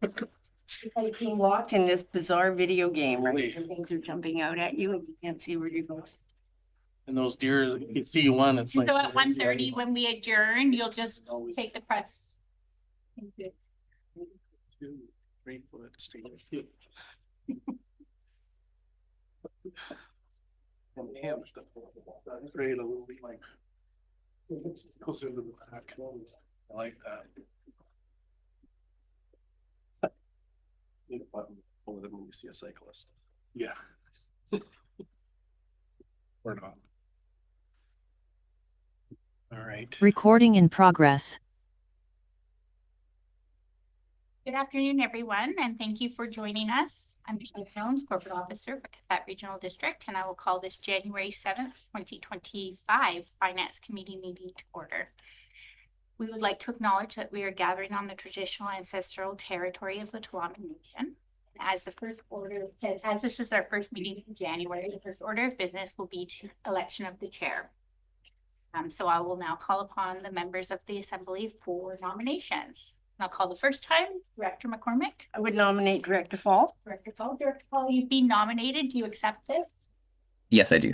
It's like being locked in this bizarre video game, right? And things are jumping out at you and you can't see where you're going. And those deer, you can see one, it's like. So at 1:30, when we adjourn, you'll just take the press. Thank you. 2, 3 foot stainless. That's great, a little bit like goes into the back. I like that. Need a button over them when you see a cyclist. Yeah. Or not. All right. Recording in progress. Good afternoon, everyone, and thank you for joining us. I'm Michelle Jones, Corporate Officer for Cathett Regional District, and I will call this January 7th, 2025 Finance Committee meeting to order. We would like to acknowledge that we are gathering on the traditional ancestral territory of the Tualatin Nation. As this is our first meeting in January, the first order of business will be to election of the chair. So I will now call upon the members of the assembly for nominations. And I'll call the first time, Director McCormick. I would nominate Director Fall. Director Fall, you've been nominated. Do you accept this? Yes, I do.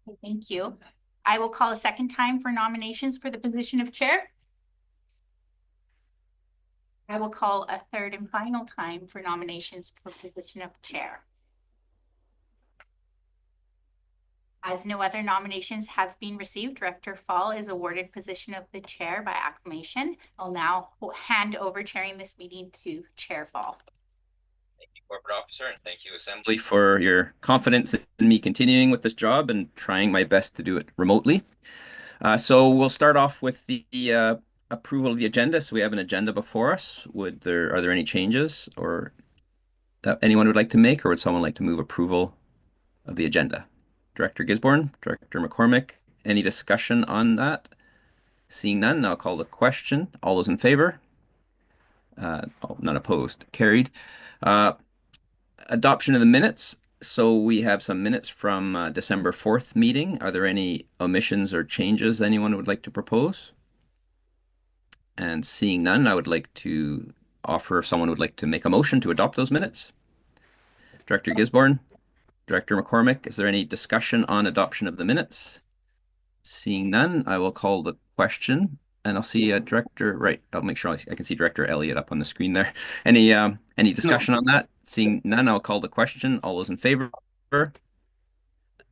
Okay, thank you. I will call a second time for nominations for the position of chair. I will call a third and final time for nominations for position of chair. As no other nominations have been received, Director Fall is awarded position of the chair by acclamation. I'll now hand over chairing this meeting to Chair Fall. Thank you, Corporate Officer, and thank you, Assembly, for your confidence in me continuing with this job and trying my best to do it remotely. So we'll start off with the approval of the agenda. So we have an agenda before us. Are there any changes or that anyone would like to make, or would someone like to move approval of the agenda? Director Gisborne, Director McCormick, any discussion on that? Seeing none, I'll call the question. All those in favor? None opposed. Carried. Adoption of the minutes. So we have some minutes from December 4th meeting. Are there any omissions or changes anyone would like to propose? And seeing none, I would like to offer if someone would like to make a motion to adopt those minutes. Director Gisborne, Director McCormick, is there any discussion on adoption of the minutes? Seeing none, I will call the question, and I'll see Director, right, I'll make sure I can see Director Elliott up on the screen there. Any discussion on that? Seeing none, I'll call the question. All those in favor?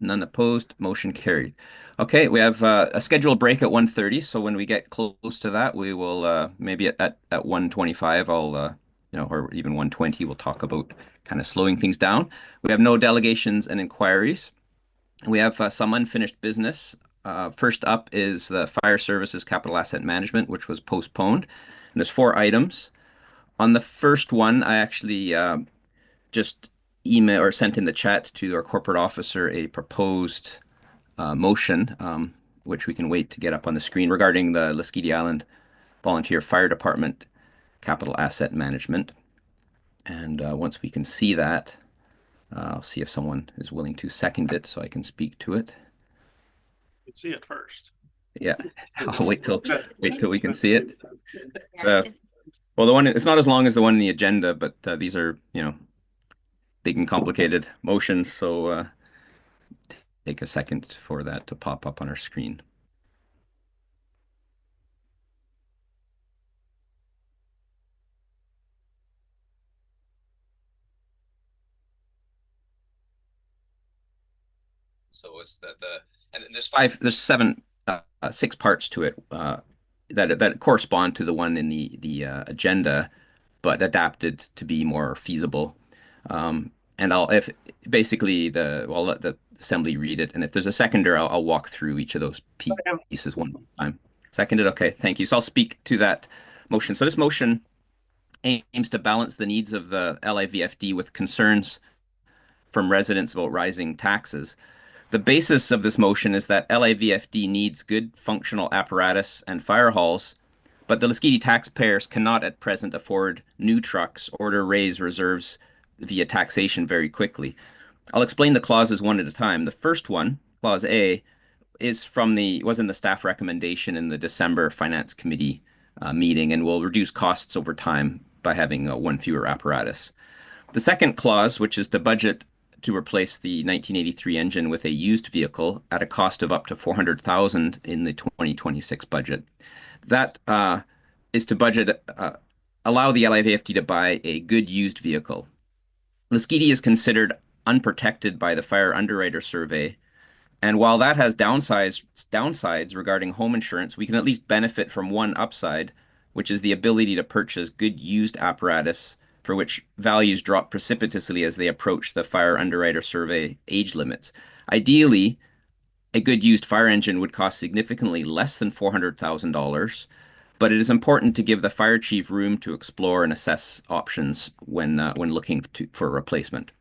None opposed, motion carried. Okay, we have a scheduled break at 1:30, so when we get close to that, we will maybe at 1:25, I'll or even 1:20, we'll talk about kind of slowing things down. We have no delegations and inquiries. We have some unfinished business. First up is the Fire Services Capital Asset Management, which was postponed. And there's 4 items. On the first one, I actually just email or sent in the chat to our corporate officer a proposed motion, which we can wait to get up on the screen, regarding the Lesquiti Island Volunteer Fire Department Capital Asset Management. And once we can see that, I'll see if someone is willing to second it so I can speak to it. You can see it first. Yeah, I'll wait till we can see it. Well, the one, it's not as long as the one in the agenda, but these are, big and complicated motions, so take a second for that to pop up on our screen. So it's and there's 6 parts to it that correspond to the one in the agenda, but adapted to be more feasible. And I'll let the assembly read it, and if there's a seconder, I'll walk through each of those pieces one time. Seconded, okay, thank you. So I'll speak to that motion. So this motion aims to balance the needs of the LIVFD with concerns from residents about rising taxes. The basis of this motion is that LIVFD needs good functional apparatus and fire halls, but the Lesquiti taxpayers cannot at present afford new trucks or to raise reserves via taxation very quickly. I'll explain the clauses one at a time. The first one, Clause A, was in the staff recommendation in the December Finance Committee meeting and will reduce costs over time by having one fewer apparatus. The second clause, which is to budget to replace the 1983 engine with a used vehicle at a cost of up to 400,000 in the 2026 budget. That is to budget allow the LIVFD to buy a good used vehicle. Lasqueti is considered unprotected by the Fire Underwriter Survey, and while that has downsides regarding home insurance, we can at least benefit from one upside, which is the ability to purchase good used apparatus for which values drop precipitously as they approach the Fire Underwriter Survey age limits. Ideally, a good used fire engine would cost significantly less than $400,000, but it is important to give the fire chief room to explore and assess options when looking for a replacement.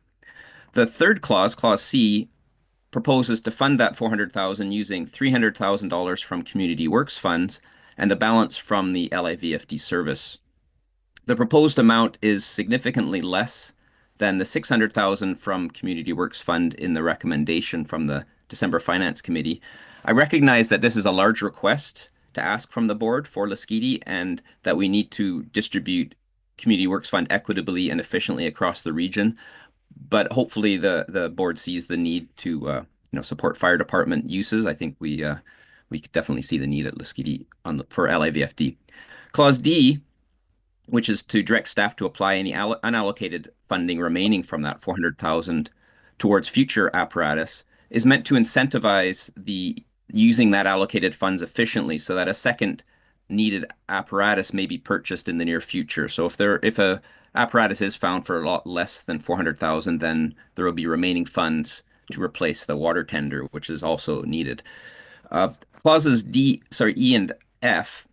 The third clause, Clause C, proposes to fund that 400,000 using $300,000 from Community Works funds and the balance from the LIVFD service. The proposed amount is significantly less than the 600,000 from Community Works Fund in the recommendation from the December Finance Committee. I recognize that this is a large request to ask from the board for Lasqueti and that we need to distribute Community Works Fund equitably and efficiently across the region. But hopefully the board sees the need to support fire department uses. I think we could definitely see the need at Lasqueti for LIVFD. Clause D, which is to direct staff to apply any unallocated funding remaining from that 400,000 towards future apparatus, is meant to incentivize the using that allocated funds efficiently so that a second needed apparatus may be purchased in the near future. So if a apparatus is found for a lot less than 400,000, then there will be remaining funds to replace the water tender, which is also needed. Clauses E and F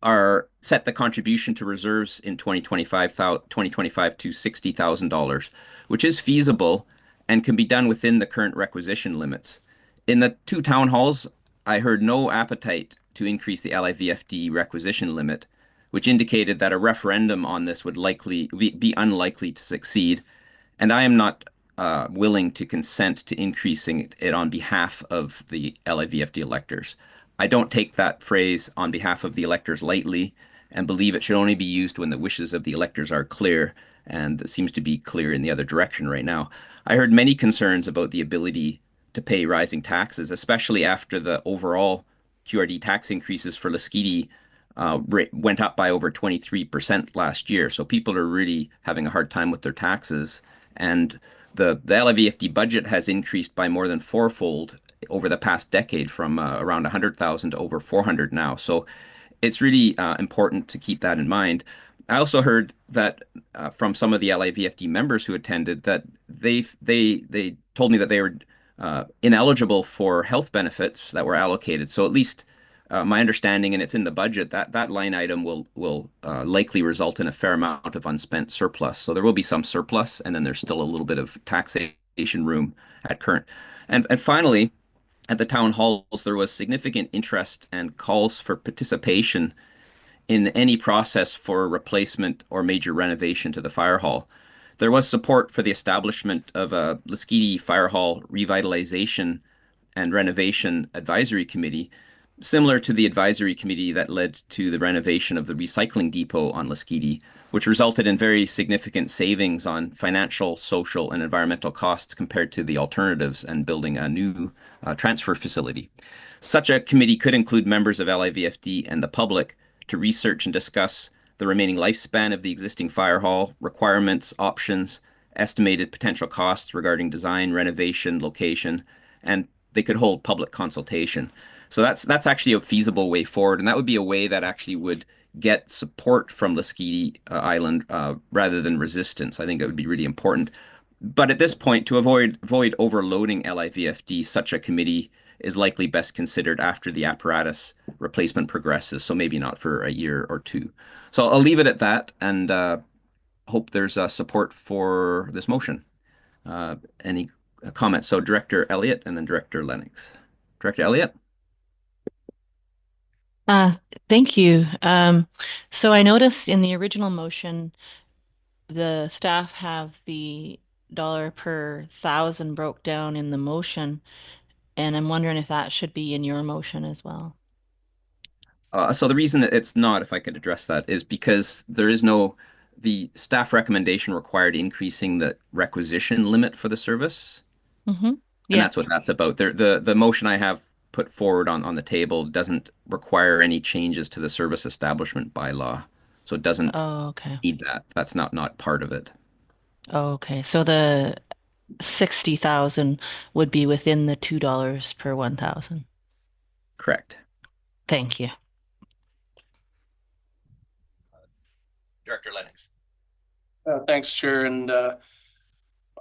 are set the contribution to reserves in 2025 to $60,000, which is feasible and can be done within the current requisition limits. In the two town halls, I heard no appetite to increase the LIVFD requisition limit, which indicated that a referendum on this would likely be unlikely to succeed, and I am not willing to consent to increasing it on behalf of the LIVFD electors. I don't take that phrase "on behalf of the electors" lightly and believe it should only be used when the wishes of the electors are clear, and it seems to be clear in the other direction right now. I heard many concerns about the ability to pay rising taxes, especially after the overall QRD tax increases for Lasqueti went up by over 23% last year. So people are really having a hard time with their taxes. And the LIVFD budget has increased by more than fourfold over the past decade, from around 100,000 to over 400 now. So it's really important to keep that in mind. I also heard that from some of the LIVFD members who attended that they told me that they were ineligible for health benefits that were allocated. So at least my understanding, and it's in the budget, that line item will likely result in a fair amount of unspent surplus. So there will be some surplus, and then there's still a little bit of taxation room at current. And finally, at the town halls, there was significant interest and calls for participation in any process for replacement or major renovation to the fire hall. There was support for the establishment of a Lasqueti Fire Hall Revitalization and Renovation Advisory Committee, similar to the advisory committee that led to the renovation of the recycling depot on Lasqueti, which resulted in very significant savings on financial, social, and environmental costs compared to the alternatives and building a new transfer facility. Such a committee could include members of LIVFD and the public to research and discuss the remaining lifespan of the existing fire hall, requirements, options, estimated potential costs regarding design, renovation, location, and they could hold public consultation. So that's actually a feasible way forward, and that would be a way that actually would get support from Lasqueti Island rather than resistance. I think it would be really important. But at this point, to avoid overloading LIVFD, such a committee is likely best considered after the apparatus replacement progresses, so maybe not for a year or two. So I'll leave it at that, and hope there's support for this motion. Any comments? So Director Elliott and then Director Lennox. Director Elliott? Thank you. So I noticed in the original motion, the staff have the dollar per thousand broke down in the motion, and I'm wondering if that should be in your motion as well. So the reason that it's not, if I could address that, is because there is no, the staff recommendation required increasing the requisition limit for the service. Mm-hmm. And Yeah. that's what that's about. The motion I have put forward on the table doesn't require any changes to the service establishment bylaw. So it doesn't Oh, okay. need that. That's not part of it. Oh, okay. So the 60,000 would be within the $2 per 1,000. Correct. Thank you. Director Lennox. Thanks, Chair, and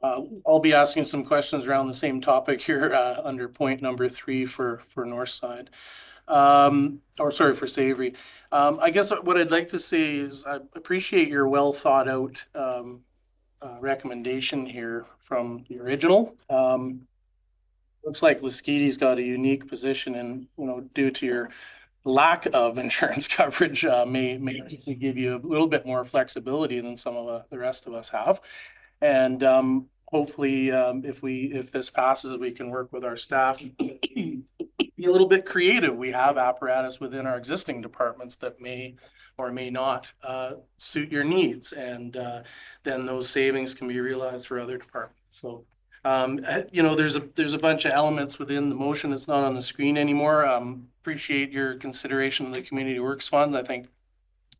I'll be asking some questions around the same topic here under point number 3 for Northside. Or sorry, for Savory. I guess what I'd like to say is I appreciate your well thought out recommendation here from the original. Looks like Lasquiti's got a unique position, and due to your lack of insurance coverage, may give you a little bit more flexibility than some of the rest of us have. And hopefully, if this passes, we can work with our staff, be a little bit creative. We have apparatus within our existing departments that may or may not suit your needs, and then those savings can be realized for other departments. So, there's a bunch of elements within the motion that's not on the screen anymore. Appreciate your consideration of the Community Works Fund. I think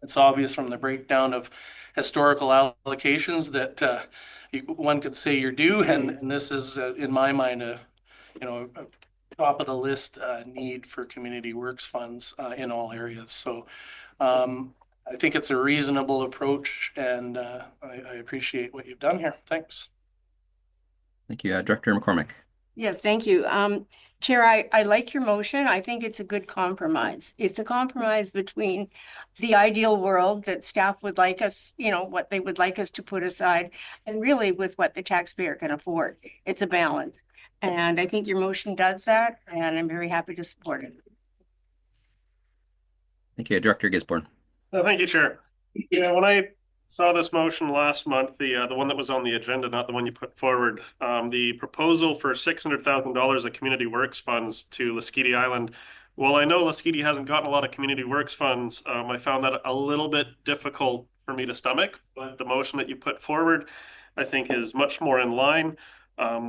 it's obvious from the breakdown of historical allocations that one could say you're due, and this is, in my mind, a top of the list need for Community Works funds in all areas. So I think it's a reasonable approach, and I appreciate what you've done here. Thanks. Thank you. Director McCormick. Yes, thank you. Chair, I like your motion. I think it's a good compromise. It's a compromise between the ideal world that staff would like us, what they would like us to put aside, and really with what the taxpayer can afford. It's a balance. And I think your motion does that, and I'm very happy to support it. Thank you. Director Gisborne. Thank you, Chair. Yeah, when I saw this motion last month, the one that was on the agenda, not the one you put forward, the proposal for $600,000 of Community Works funds to Lasquiti Island. While I know Lasquiti hasn't gotten a lot of Community Works funds, I found that a little bit difficult for me to stomach. But the motion that you put forward, I think, is much more in line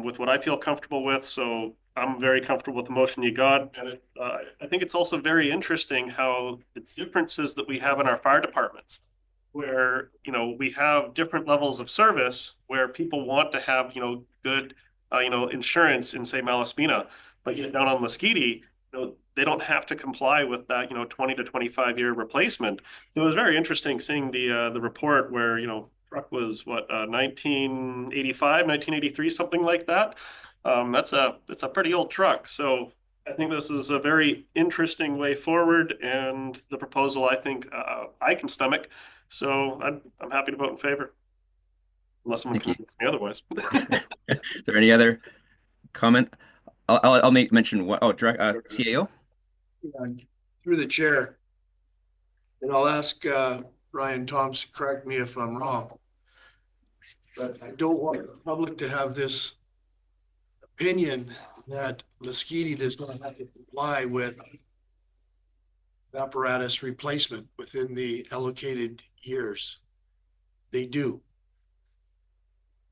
with what I feel comfortable with. So I'm very comfortable with the motion you got. And I think it's also very interesting how the differences that we have in our fire departments, where, we have different levels of service where people want to have, good, insurance in, say, Malaspina, but yet down on Lasquiti, they don't have to comply with that, 20 to 25 year replacement. So it was very interesting seeing the report where, truck was what, 1985, 1983, something like that. That's a pretty old truck. So I think this is a very interesting way forward, and the proposal I think I can stomach. So I'm happy to vote in favor, unless someone convinces me otherwise. Is there any other comment? I'll make mention what. Oh, CAO. Through the chair, and I'll ask Ryan Thompson to correct me if I'm wrong, but I don't want the public to have this opinion that Lasquiti does not have to comply with apparatus replacement within the allocated years. They do.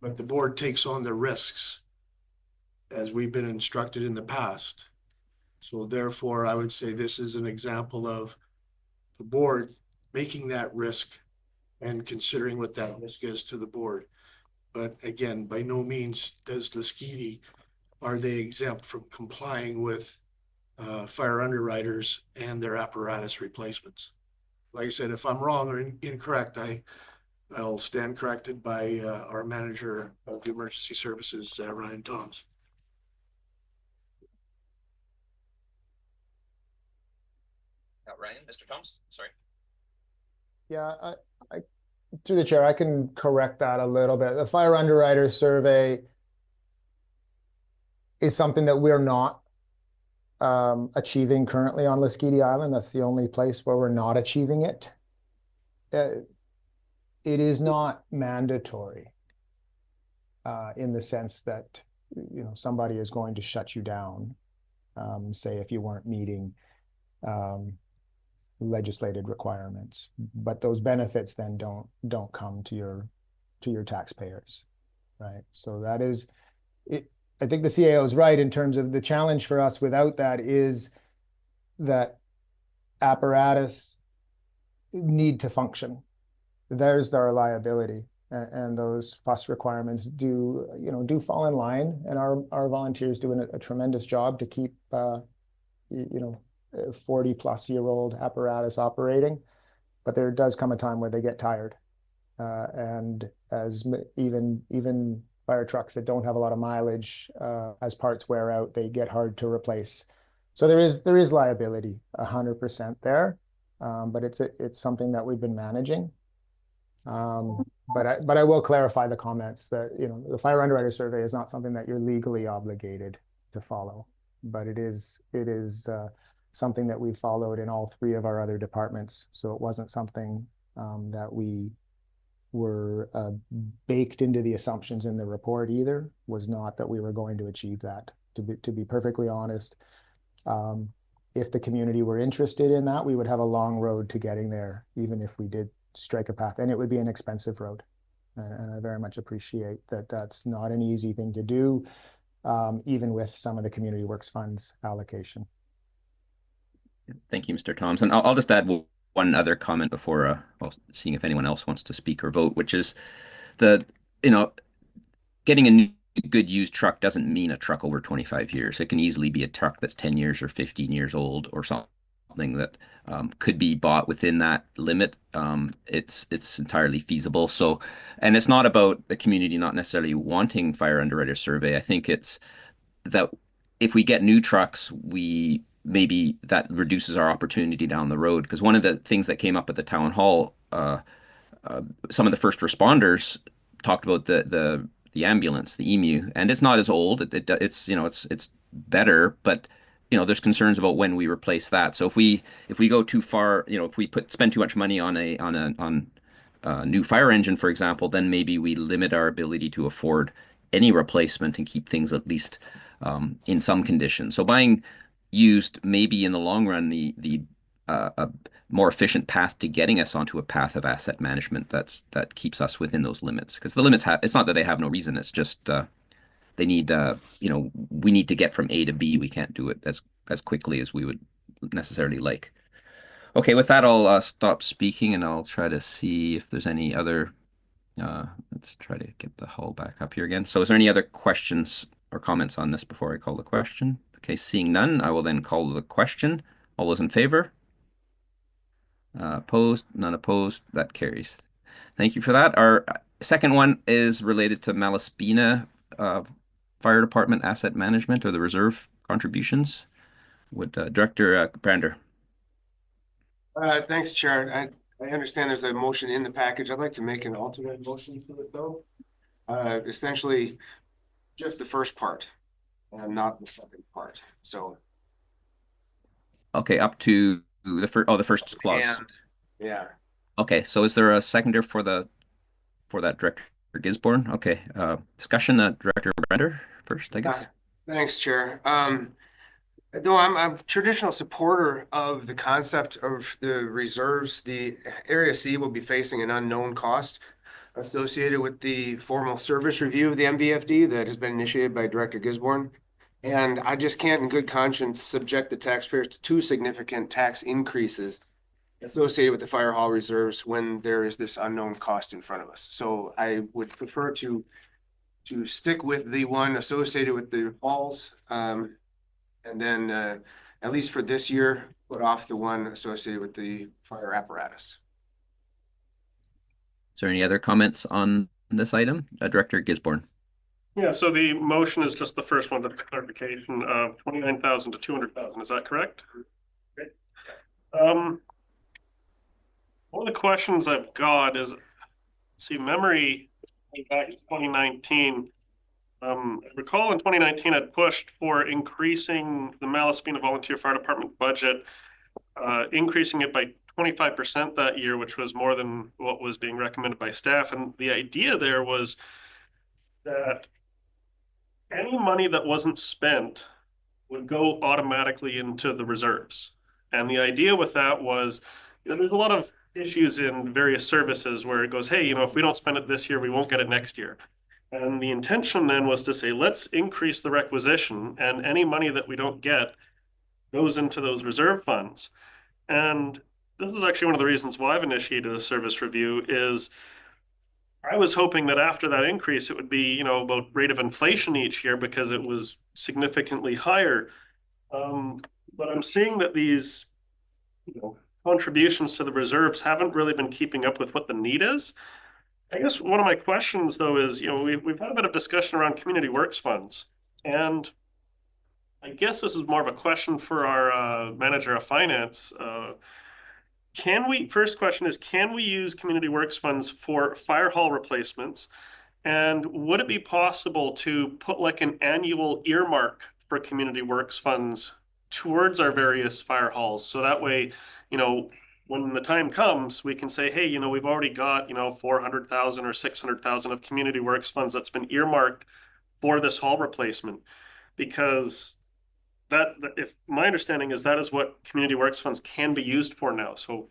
But the board takes on the risks, as we've been instructed in the past. So therefore, I would say this is an example of the board making that risk and considering what that risk is to the board. But again, by no means does Lasquiti, are they exempt from complying with fire underwriters and their apparatus replacements. Like I said, if I'm wrong or incorrect, I'll stand corrected by our manager of the emergency services, Ryan Thoms. Ryan, Mr. Thoms, sorry. Yeah, I through the chair, I can correct that a little bit. The fire underwriter survey is something that we're not achieving currently on Lasquiti Island. That's the only place where we're not achieving it. It is not mandatory in the sense that somebody is going to shut you down, say if you weren't meeting legislated requirements, but those benefits then don't come to your taxpayers, right? So that is it. I think the CAO is right in terms of the challenge for us without that is that apparatus need to function. There's our liability, and those fuss requirements do fall in line, and our volunteers doing a tremendous job to keep 40-plus-year-old apparatus operating, but there does come a time where they get tired, and as even fire trucks that don't have a lot of mileage, as parts wear out, they get hard to replace. So there is liability 100% there, but it's something that we've been managing. But I will clarify the comments that the fire underwriter survey is not something that you're legally obligated to follow, but it is something that we followed in all three of our other departments. So it wasn't something that we were baked into the assumptions in the report either. Was not that we were going to achieve that. To be perfectly honest, if the community were interested in that, we would have a long road to getting there, even if we did strike a path, and it would be an expensive road. And I very much appreciate that that's not an easy thing to do, even with some of the community works funds allocation. Thank you, Mr. Thompson. I'll just add one other comment before seeing if anyone else wants to speak or vote, which is getting a new good used truck doesn't mean a truck over 25 years. It can easily be a truck that's 10 years or 15 years old or something that could be bought within that limit. It's entirely feasible. So, and it's not about the community not necessarily wanting fire underwriter survey. I think it's that if we get new trucks, maybe that reduces our opportunity down the road. Because one of the things that came up at the town hall, some of the first responders talked about the ambulance, the EMU, and it's not as old. It's better, but there's concerns about when we replace that. So if we go too far, if we spend too much money on a new fire engine, for example, then maybe we limit our ability to afford any replacement and keep things at least in some condition. So buying used maybe in the long run the a more efficient path to getting us onto a path of asset management that keeps us within those limits. Because the limits it's not that they have no reason, it's just they need we need to get from A to B. We can't do it as quickly as we would necessarily like. Okay, with that, I'll stop speaking and I'll try to see if there's any other let's try to get the hull back up here again. So is there any other questions or comments on this before I call the question? Okay, seeing none, I will then call the question. All those in favor? Opposed? None opposed? That carries. Thank you for that. Our second one is related to Malaspina Fire Department asset management or the reserve contributions. Would Director Brander? Thanks, Chair. I understand there's a motion in the package. I'd like to make an alternate motion for it, though. Essentially, just the first part, and not the second part. So, okay, up to the first. Oh, the first clause. Yeah. Okay, so is there a seconder for that, Director Gisborne? Okay, discussion. Director Brander first, I guess. Thanks, Chair. No, I'm a traditional supporter of the concept of the reserves. The Area C will be facing an unknown cost associated with the formal service review of the MVFD that has been initiated by Director Gisborne. And I just can't in good conscience subject the taxpayers to two significant tax increases associated with the fire hall reserves when there is this unknown cost in front of us. So I would prefer to stick with the one associated with the halls, and then at least for this year, put off the one associated with the fire apparatus. Is there any other comments on this item? Director Gisborne. Yeah, so the motion is just the first one, the clarification of 29,000 to 200,000. Is that correct? Okay. One of the questions I've got is, memory back in 2019. I recall in 2019, I'd pushed for increasing the Malaspina Volunteer Fire Department budget, increasing it by 25% that year, which was more than what was being recommended by staff. And the idea there was that any money that wasn't spent would go automatically into the reserves. And the idea with that was, there's a lot of issues in various services where it goes, hey, if we don't spend it this year, we won't get it next year. And the intention then was to say, let's increase the requisition, and any money that we don't get goes into those reserve funds. And this is actually one of the reasons why I've initiated a service review is I was hoping that after that increase, it would be, about rate of inflation each year because it was significantly higher. But I'm seeing that these, contributions to the reserves haven't really been keeping up with what the need is. I guess one of my questions, though, is, we've had a bit of discussion around community works funds. And I guess this is more of a question for our manager of finance. First question is, can we use community works funds for fire hall replacements? And would it be possible to put like an annual earmark for community works funds towards our various fire halls? So that way, when the time comes, we can say, hey, we've already got, 400,000 or 600,000 of community works funds that's been earmarked for this hall replacement. Because that, if my understanding is that is what community works funds can be used for now. So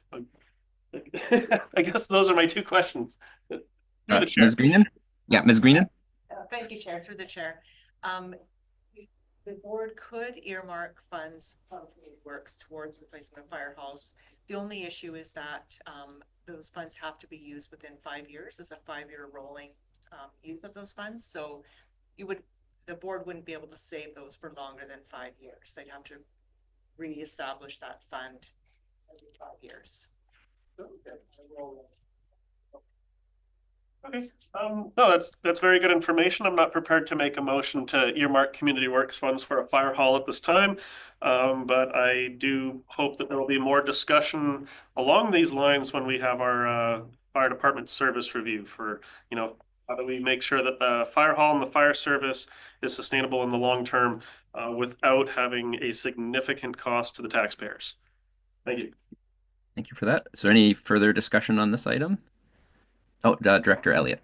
I guess those are my two questions. Ms. Greenan? Yeah, Ms. Greenan? Thank you, Chair, through the chair. The board could earmark funds from community works towards replacement of fire halls. The only issue is that those funds have to be used within 5 years as a 5-year rolling use of those funds. So the board wouldn't be able to save those for longer than 5 years. They'd have to reestablish that fund every 5 years. Okay. No, that's very good information. I'm not prepared to make a motion to earmark community works funds for a fire hall at this time. But I do hope that there will be more discussion along these lines when we have our fire department service review for, how do we make sure that the fire hall and the fire service is sustainable in the long term without having a significant cost to the taxpayers. Thank you. Thank you for that. Is there any further discussion on this item? Oh, Director Elliott.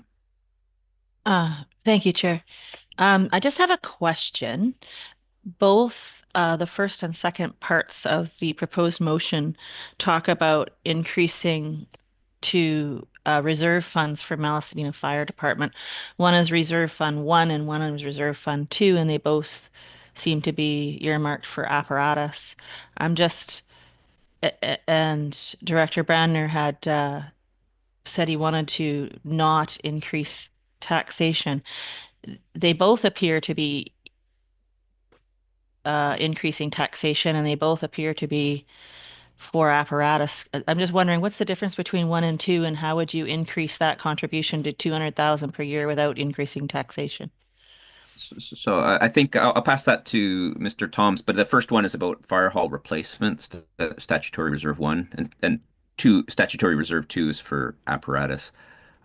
Thank you, Chair. I just have a question. Both the first and second parts of the proposed motion talk about increasing to reserve funds for Malaspina Fire Department. One is Reserve Fund 1 and one is Reserve Fund 2, and they both seem to be earmarked for apparatus. And Director Brandner had said he wanted to not increase taxation. They both appear to be increasing taxation, and they both appear to be for apparatus. I'm just wondering, what's the difference between 1 and 2, and how would you increase that contribution to 200,000 per year without increasing taxation? So I think I'll pass that to Mr. Toms, but the first one is about fire hall replacements, statutory reserve 1, and 2, statutory reserve 2 is for apparatus.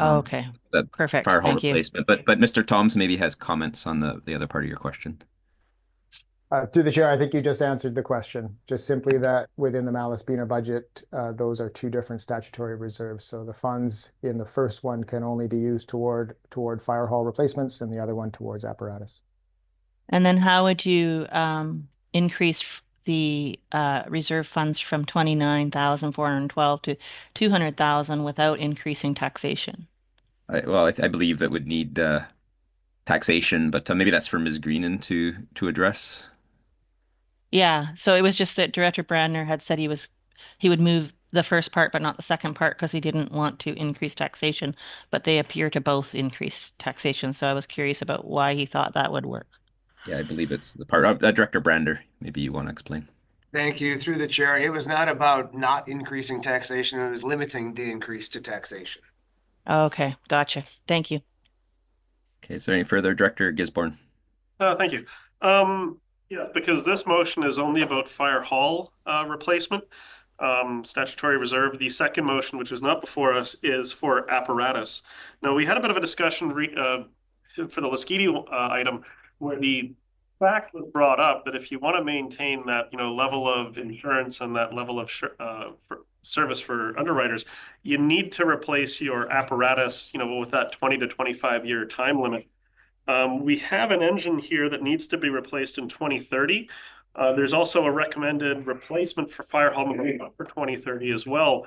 Okay, The perfect. fire hall Thank you. replacement. But Mr. Toms maybe has comments on the other part of your question. Through the chair, I think you just answered the question. Just simply that within the Malaspina budget, those are 2 different statutory reserves. So the funds in the first one can only be used toward fire hall replacements, and the other one towards apparatus. And then how would you increase the reserve funds from 29,412 to 200,000 without increasing taxation? I believe that would need taxation, but maybe that's for Ms. Greenan to address. Yeah, so it was just that Director Brandner had said he would move the first part but not the second part because he didn't want to increase taxation, but they appear to both increase taxation. So I was curious about why he thought that would work. Yeah, I believe it's the part. Director Brander, maybe you want to explain. Thank you. Through the chair, it was not about not increasing taxation. It was limiting the increase to taxation. Okay, gotcha. Thank you. Okay, is there any further, Director Gisborne? Thank you. Yeah, because this motion is only about fire hall replacement, statutory reserve. The second motion, which is not before us, is for apparatus. Now, we had a bit of a discussion for the Lasqueti item where the fact was brought up that if you want to maintain that level of insurance and that level of service for underwriters, you need to replace your apparatus with that 20 to 25 year time limit. We have an engine here that needs to be replaced in 2030. There's also a recommended replacement for fire hall number 1 for 2030 as well.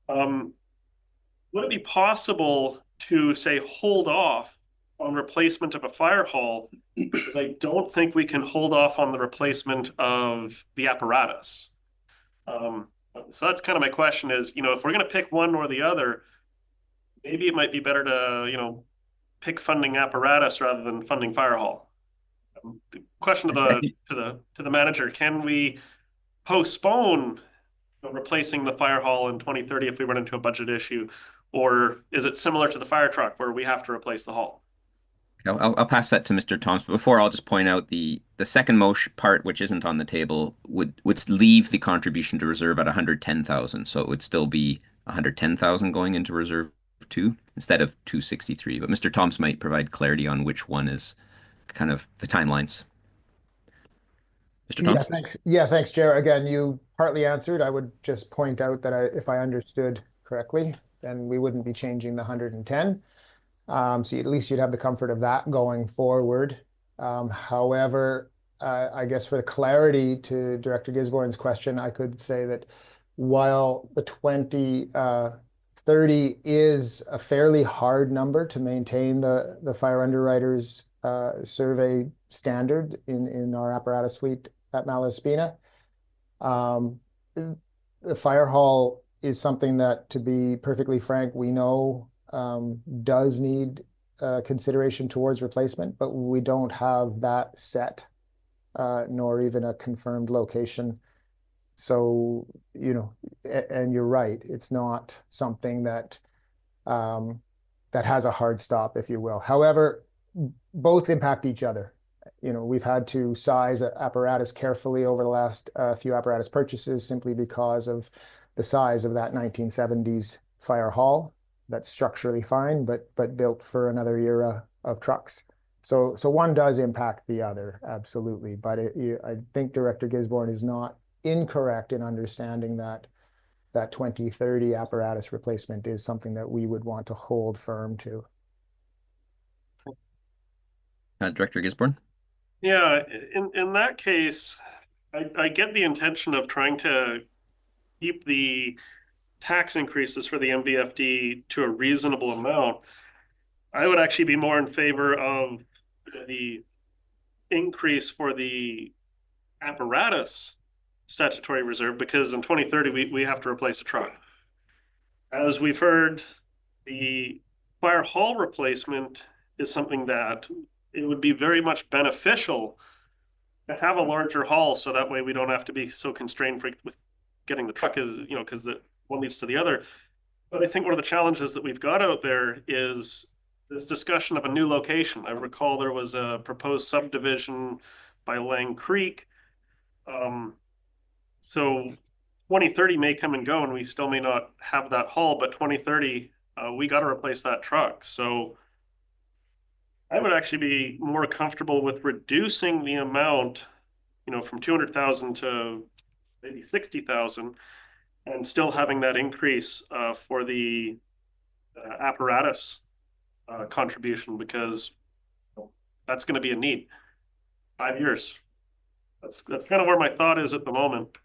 Would it be possible to say hold off on replacement of a fire hall? Because I don't think we can hold off on the replacement of the apparatus. So that's kind of my question is, if we're going to pick one or the other, maybe it might be better to, pick funding apparatus rather than funding fire hall. The question to the manager, can we postpone replacing the fire hall in 2030 if we run into a budget issue? Or is it similar to the fire truck where we have to replace the hall? I'll pass that to Mr. Thomas. But before, I'll just point out the second motion part, which isn't on the table, would leave the contribution to reserve at 110,000. So it would still be 110,000 going into reserve 2 instead of 263. But Mr. Thomas might provide clarity on which one is kind of the timelines. Mr. Thomas? Thanks, Chair. Again, you partly answered. I would just point out that if I understood correctly, then we wouldn't be changing the 110. So at least you'd have the comfort of that going forward. However, I guess for the clarity to Director Gisborne's question, I could say that while the 2030 is a fairly hard number to maintain the fire underwriters survey standard in our apparatus fleet at Malaspina, the fire hall is something that, to be perfectly frank, we know does need consideration towards replacement, but we don't have that set, nor even a confirmed location. So, and you're right, it's not something that that has a hard stop, if you will. However, both impact each other. We've had to size apparatus carefully over the last few apparatus purchases simply because of the size of that 1970s fire hall. That's structurally fine, but built for another era of trucks. So one does impact the other, absolutely. But I think Director Gisborne is not incorrect in understanding that 2030 apparatus replacement is something that we would want to hold firm to. Director Gisborne? Yeah, in that case, I get the intention of trying to keep the tax increases for the MVFD to a reasonable amount. I would actually be more in favor of the increase for the apparatus statutory reserve, because in 2030 we have to replace a truck. As we've heard, the fire hall replacement is something that it would be very much beneficial to have a larger hall, so that way we don't have to be so constrained with getting the truck, because one leads to the other. But I think one of the challenges that we've got out there is this discussion of a new location. I recall there was a proposed subdivision by Lang Creek. So 2030 may come and go and we still may not have that hall, but 2030, we got to replace that truck. So I would actually be more comfortable with reducing the amount, from 200,000 to maybe 60,000, and still having that increase for the apparatus contribution, because that's going to be a need. 5 years. That's kind of where my thought is at the moment.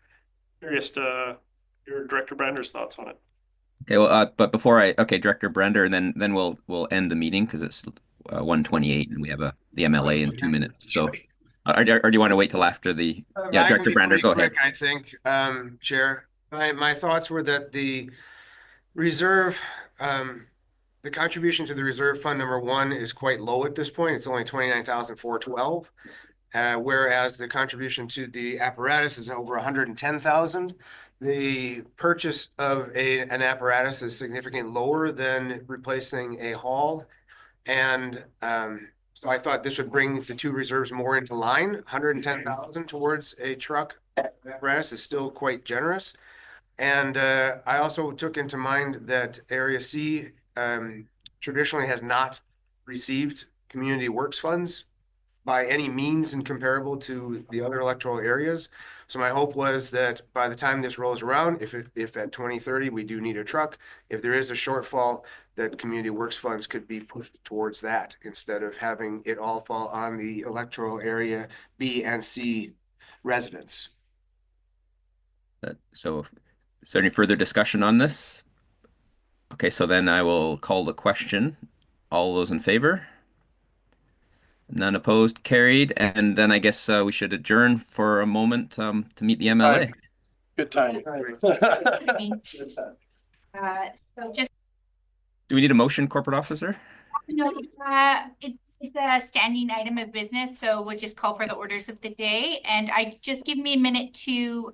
Curious to your Director Brander's thoughts on it. Okay, well, but before Director Brander, and then we'll end the meeting because it's 1:28 and we have the MLA in 2 minutes. So, or do you want to wait till after the? Yeah, Director Brander, go ahead. I think, Chair, my thoughts were that the reserve, the contribution to the reserve fund number 1 is quite low at this point. It's only 29,412. Whereas the contribution to the apparatus is over 110,000. The purchase of an apparatus is significantly lower than replacing a hall. And so I thought this would bring the two reserves more into line. 110,000 towards a truck apparatus is still quite generous. And I also took into mind that Area C traditionally has not received community works funds by any means incomparable to the other electoral areas. So my hope was that by the time this rolls around, if at 2030 we do need a truck, if there is a shortfall, that community works funds could be pushed towards that instead of having it all fall on the electoral area B and C residents. Is there any further discussion on this? Okay, so then I will call the question. All those in favor? None opposed, carried. And then I guess we should adjourn for a moment to meet the MLA. Good time. So just, Do we need a motion, corporate officer? it's a standing item of business, so we'll just call for the orders of the day. And just give me a minute to,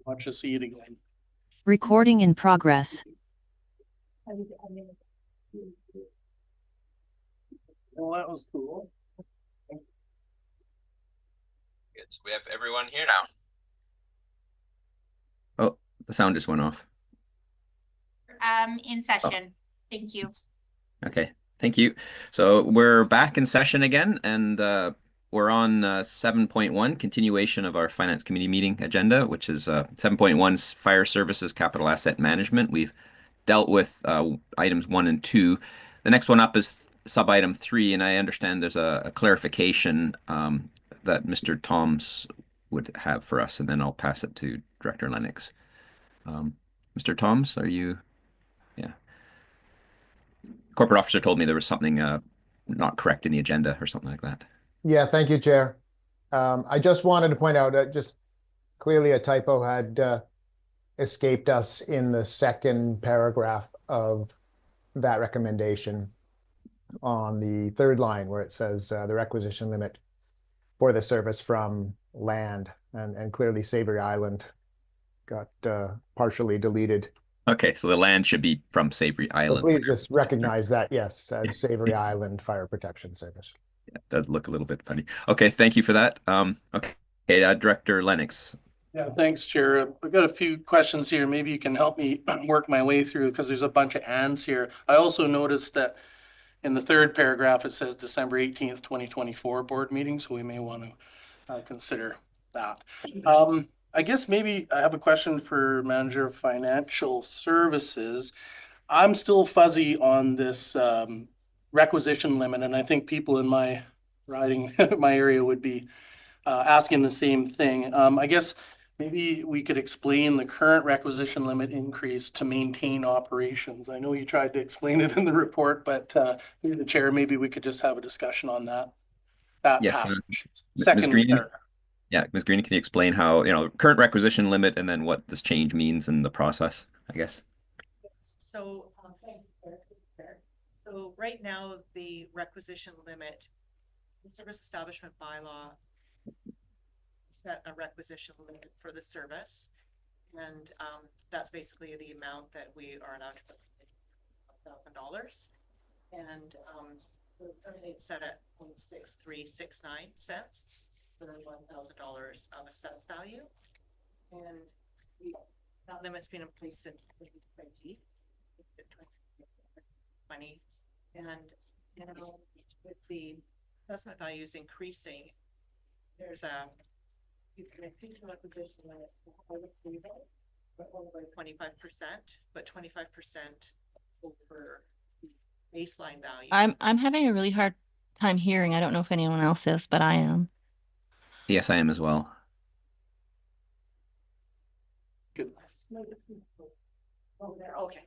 Watch to see it again. Recording in progress. Well, that was cool. Good. So we have everyone here now. Oh, the sound just went off. In session. Thank you. Okay, thank you. So we're back in session again, and we're on 7.1, continuation of our Finance Committee meeting agenda, which is 7.1 Fire Services Capital Asset Management. We've dealt with items 1 and 2. The next one up is sub-item 3, and I understand there's a clarification that Mr. Toms would have for us, and then I'll pass it to Director Lennox. Mr. Toms, are you? Yeah. Corporate officer told me there was something not correct in the agenda or something like that. Yeah, thank you, Chair. I just wanted to point out that just clearly a typo had escaped us in the second paragraph of that recommendation on the third line where it says the requisition limit for the service from land, and clearly Savory Island got partially deleted. Okay, so the land should be from Savory So Island. please just recognize that, yes, as Savory Island Fire Protection Service. Yeah, it does look a little bit funny. Okay, thank you for that. Okay, Director Lennox. Yeah, thanks, Chair. I've got a few questions here. Maybe you can help me work my way through because there's a bunch of ands here. I also noticed that in the third paragraph, it says December 18th, 2024 board meeting, so we may want to consider that. I guess maybe I have a question for Manager of Financial Services. I'm still fuzzy on this requisition limit, and I think people in my riding, my area would be asking the same thing. I guess maybe we could explain the current requisition limit increase to maintain operations. I know you tried to explain it in the report, but through the chair, maybe we could just have a discussion on that. Yes, passage. Ms. Second Green. paragraph. Yeah, Ms. Green, can you explain how, current requisition limit and then what this change means in the process, I guess? So, so right now, the requisition limit, the service establishment bylaw set a requisition limit for the service. And that's basically the amount that we are allowed to put $1,000. And it's set at 0.6369 cents for $1,000 of assessed value. And that limit's been in place since 2020. And with the assessment values increasing, there's a you can increase the requisition limit but only by 25%, but 25% over the baseline value. I'm having a really hard time hearing. I don't know if anyone else is, but I am. Yes, I am as well. Good. Oh, there, okay.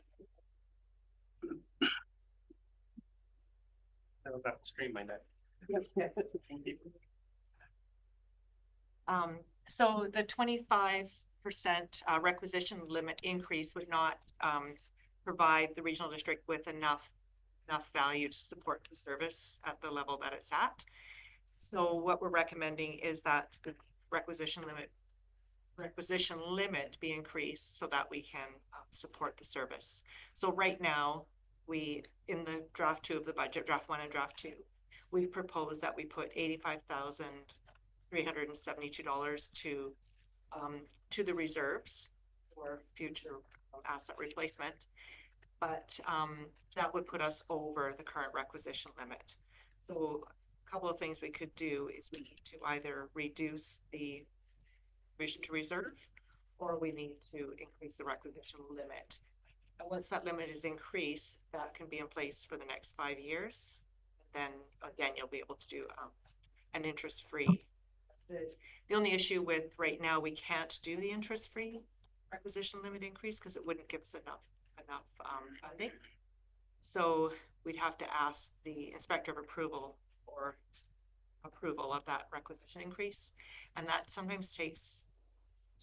That screen my neck. So the 25% requisition limit increase would not provide the regional district with enough value to support the service at the level that it's at. So what we're recommending is that the requisition limit be increased so that we can support the service. So right now, we, in the draft 2 of the budget, draft 1 and draft 2, we propose that we put $85,372 to the reserves for future asset replacement. But that would put us over the current requisition limit. So a couple of things we could do is we need to either reduce the provision to reserve, or we need to increase the requisition limit. And once that limit is increased, that can be in place for the next 5 years. Then again, you'll be able to do an interest-free. The only issue with right now, we can't do the interest-free requisition limit increase because it wouldn't give us enough funding. So we'd have to ask the inspector of approval for approval of that requisition increase, and that sometimes takes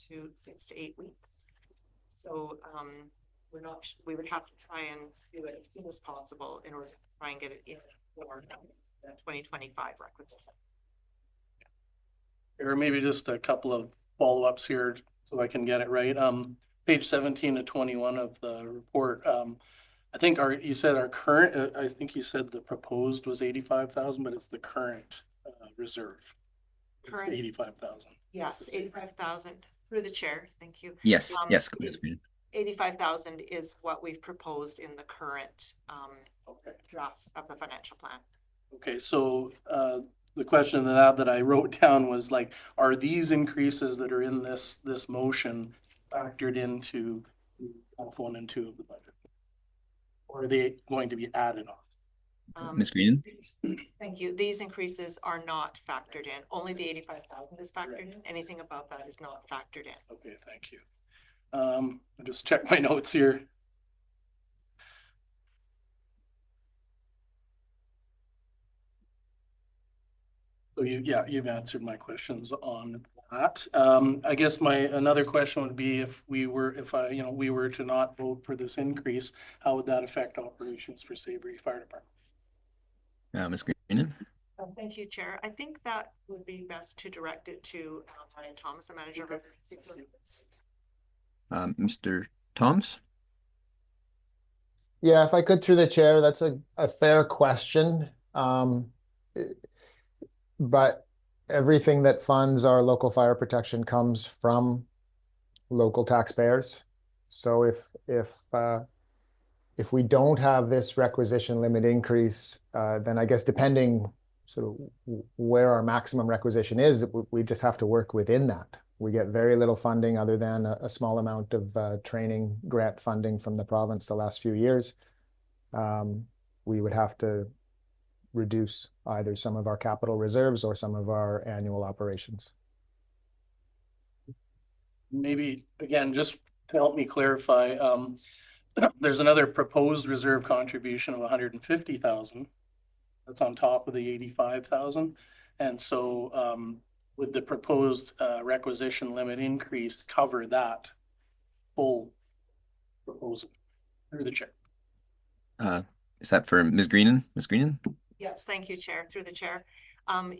6 to 8 weeks. So we would have to try and do it as soon as possible in order to try and get it in for the 2025 requisition. Or maybe just a couple of follow-ups here. so I can get it right. Page 17 to 21 of the report. I think you said our current, I think you said the proposed was 85,000, but it's the current reserve. Current. 85,000. Yes, 85,000 through the chair. Thank you. Yes, yes, Ms. Greenan. 85,000 is what we've proposed in the current Okay. draft of the financial plan. Okay, so the question that I wrote down was like, are these increases that are in this motion factored into Act 1 and 2 of the budget? Or are they going to be added on? Ms. Greenan? Thank you. These increases are not factored in. Only the 85,000 is factored in. Anything above that is not factored in. Okay, thank you. I'll just check my notes here. So you've answered my questions on that. I guess another question would be if we were to not vote for this increase, how would that affect operations for Savory Fire Department? Ms. Greenan? Thank you, Chair. I think that would be best to direct it to Ryan Thomas, the manager of emergency services. Mr. Toms? Yeah, if I could through the chair, that's a fair question. But everything that funds our local fire protection comes from local taxpayers. So if we don't have this requisition limit increase, then I guess depending sort of where our maximum requisition is, we just have to work within that. We get very little funding other than a small amount of training grant funding from the province the last few years. We would have to reduce either some of our capital reserves or some of our annual operations. Maybe, again, just to help me clarify, there's another proposed reserve contribution of 150,000. That's on top of the 85,000. And so would the proposed requisition limit increase cover that full proposal through the chair? Is that for Ms. Greenan? Ms. Greenan? Yes, thank you, Chair. Through the chair.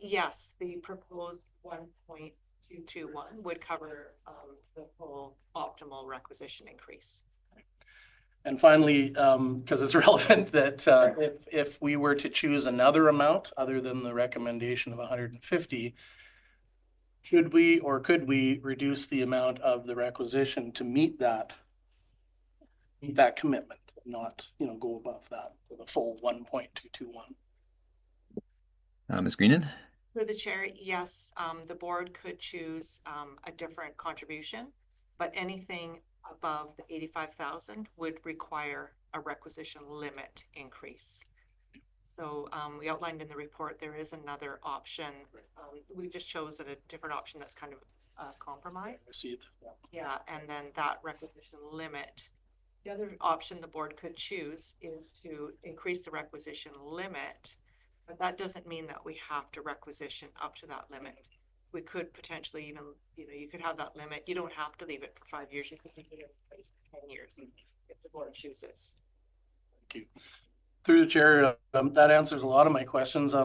Yes, the proposed 1.221 would cover the full optimal requisition increase. And finally, because it's relevant that if we were to choose another amount other than the recommendation of 150, should we or could we reduce the amount of the requisition to meet that commitment, not go above that for the full 1.221? Ms. Greenan? Through the chair, yes, the board could choose a different contribution, but anything above the 85,000 would require a requisition limit increase. So we outlined in the report there is another option. We just chose a different option that's kind of a compromise. I see it. Yeah, and then that requisition limit. The other option the board could choose is to increase the requisition limit, but that doesn't mean that we have to requisition up to that limit. We could potentially even, you could have that limit. You don't have to leave it for 5 years. You could leave it for 10 years if the board chooses. Thank you. Through the chair, that answers a lot of my questions.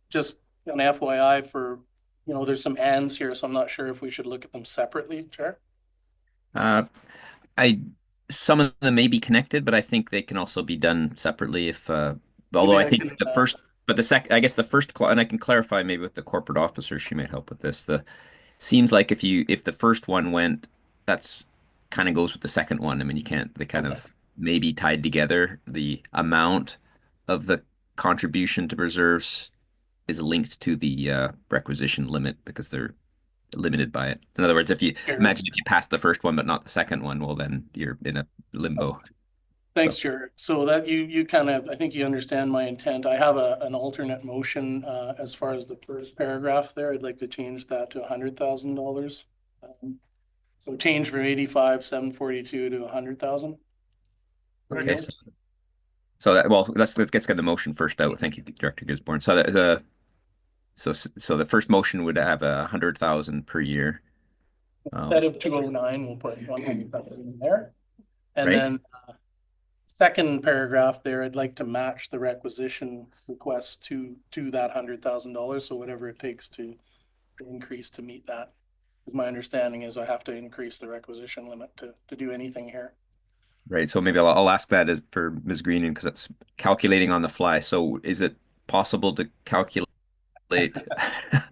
Just an FYI for, there's some ands here, so I'm not sure if we should look at them separately, Chair. Some of them may be connected, but I think they can also be done separately if, although I think the first, but the second, I guess the first, and I can clarify maybe with the corporate officer, she might help with this. Seems like if the first one went, that's kind of goes with the second one. I mean, they kind of maybe tied together. The amount of the contribution to reserves is linked to the requisition limit because they're limited by it. In other words, if you pass the first one but not the second one, well, then you're in a limbo. Thanks, Chair. So that you kind of, I think you understand my intent. I have an alternate motion as far as the first paragraph there. I'd like to change that to $100,000. So change from 85,742 to 100,000. Okay. So that, well, let's get the motion first out. Thank you, Director Gisborne. So so the first motion would have 100,000 per year. Instead of 209, we'll put 100,000 in there. And right. Then second paragraph there, I'd like to match the requisition request to that $100,000. So whatever it takes to increase to meet that Because my understanding is I have to increase the requisition limit to do anything here. Right. So maybe I'll ask that as for Ms. Greenan because it's calculating on the fly. So is it possible to calculate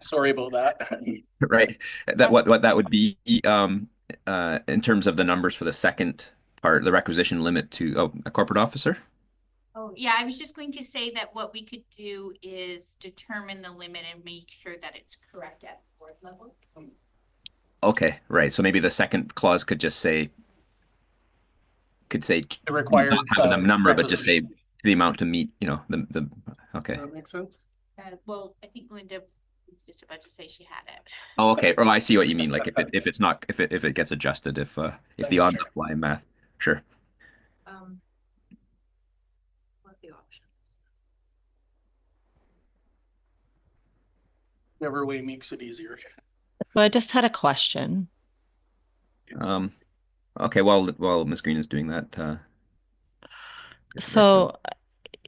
Sorry about that. right that what that would be in terms of the numbers for the second part, the requisition limit to a corporate officer? Oh, yeah, I was just going to say that what we could do is determine the limit and make sure that it's correct at board level. Okay, right. So maybe the second clause could say The required not having the number, but just say requisition. the amount to meet, the okay. Does that make sense? Well, I think Linda was just about to say she had it. Oh, okay. Oh, I see what you mean. Like if it's not if it gets adjusted if the That's on true. the fly math. Sure. What the options? Whichever way makes it easier. So I just had a question. Okay, while Ms. Green is doing that, So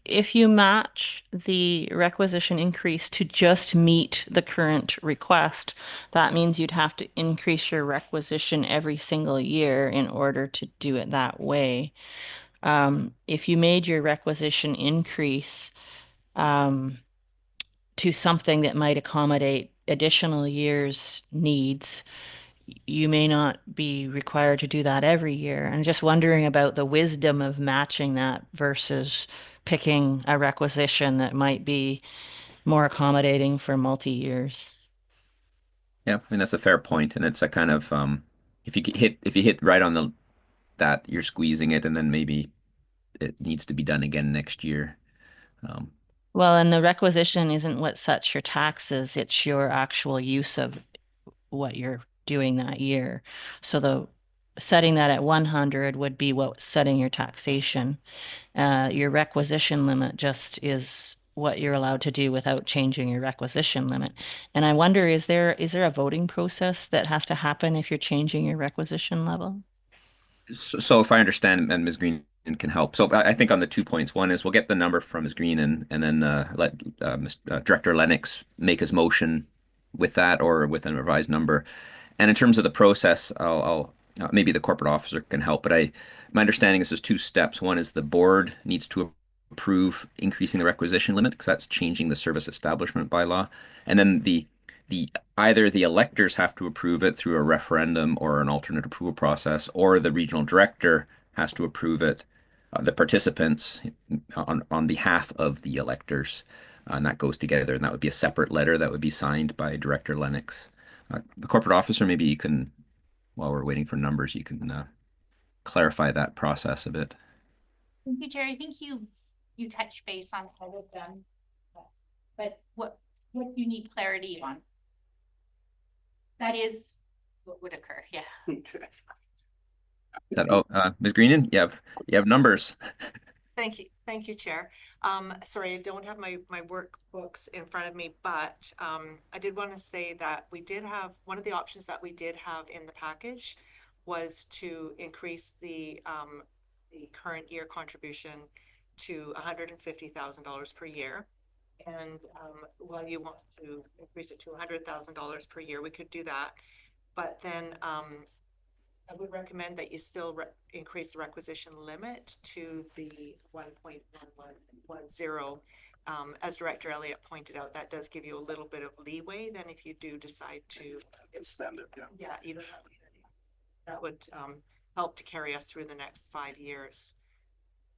if you match the requisition increase to just meet the current request, that means you'd have to increase your requisition every single year in order to do it that way. If you made your requisition increase to something that might accommodate additional years' needs, you may not be required to do that every year. And just wondering about the wisdom of matching that versus picking a requisition that might be more accommodating for multi-years. yeah, I mean that's a fair point, and it's a kind of if you hit right on that you're squeezing it, and then maybe it needs to be done again next year. Well, and the requisition isn't what sets your taxes, it's your actual use of what you're doing that year. So the setting that at 100 would be what's setting your taxation. Your requisition limit just is what you're allowed to do without changing your requisition limit. And I wonder, is there a voting process that has to happen if you're changing your requisition level? So if I understand, and Ms. Green can help. So I think on the 2 points, one is we'll get the number from Ms. Green and then let Director Lennox make his motion with that or with a revised number. And in terms of the process, I'll maybe the corporate officer can help. But my understanding is there's 2 steps. One is the board needs to approve increasing the requisition limit because that's changing the service establishment bylaw, and then either the electors have to approve it through a referendum or an alternate approval process, or the regional director has to approve it, the participants on behalf of the electors, and that goes together, and that would be a separate letter that would be signed by Director Lennox. The corporate officer, maybe you can, while we're waiting for numbers, you can clarify that process a bit. Thank you, Jerry. I think you touched base on all of them, but what you need clarity on? That is what would occur. Yeah. Okay. Ms. Greenan, you have numbers. Thank you, Chair. Sorry, I don't have my workbooks in front of me, but I did want to say that we did have, one of the options that we did have in the package was to increase the current year contribution to $150,000 per year. And while you want to increase it to $100,000 per year, we could do that. But then I would recommend that you still increase the requisition limit to the 1.1110. As Director Elliott pointed out, that does give you a little bit of leeway then if you do decide to Extend it, yeah. Yeah, either that would help to carry us through the next 5 years.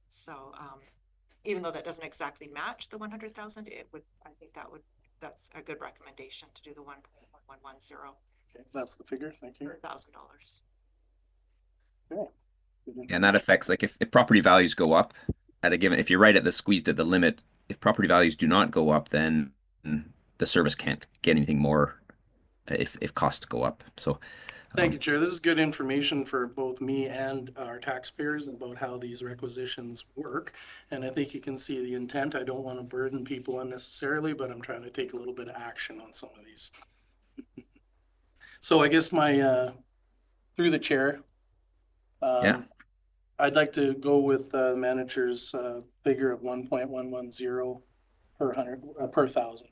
So even though that doesn't exactly match the 100,000, I think that's a good recommendation to do the 1.1110. Okay, that's the figure. Thank you. $1,000. Okay. And that affects, like, if property values go up at a given, if you're right at the squeezed at the limit, if property values do not go up, then the service can't get anything more if costs go up. So thank you, Chair. This is good information for both me and our taxpayers about how these requisitions work. And I think you can see the intent. I don't want to burden people unnecessarily, but I'm trying to take a little bit of action on some of these. So I guess through the chair, yeah, I'd like to go with the manager's figure of 1.110 per 1,000.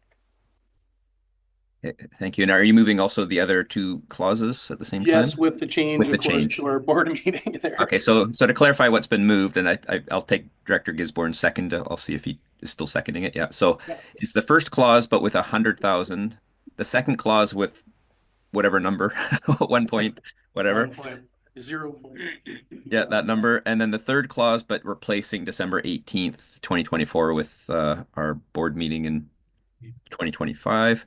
Thank you. And are you moving also the other two clauses at the same time? Yes, with the change, With of the course, change. to our board meeting there. Okay, so to clarify what's been moved, and I'll take Director Gisborne second. I'll see if he is still seconding it. Yeah. So Yeah. it's the first clause, but with 100,000. The second clause with whatever number, 1 point, whatever. 1.0. Yeah, that number. And then the third clause, but replacing December 18th, 2024 with our board meeting in 2025.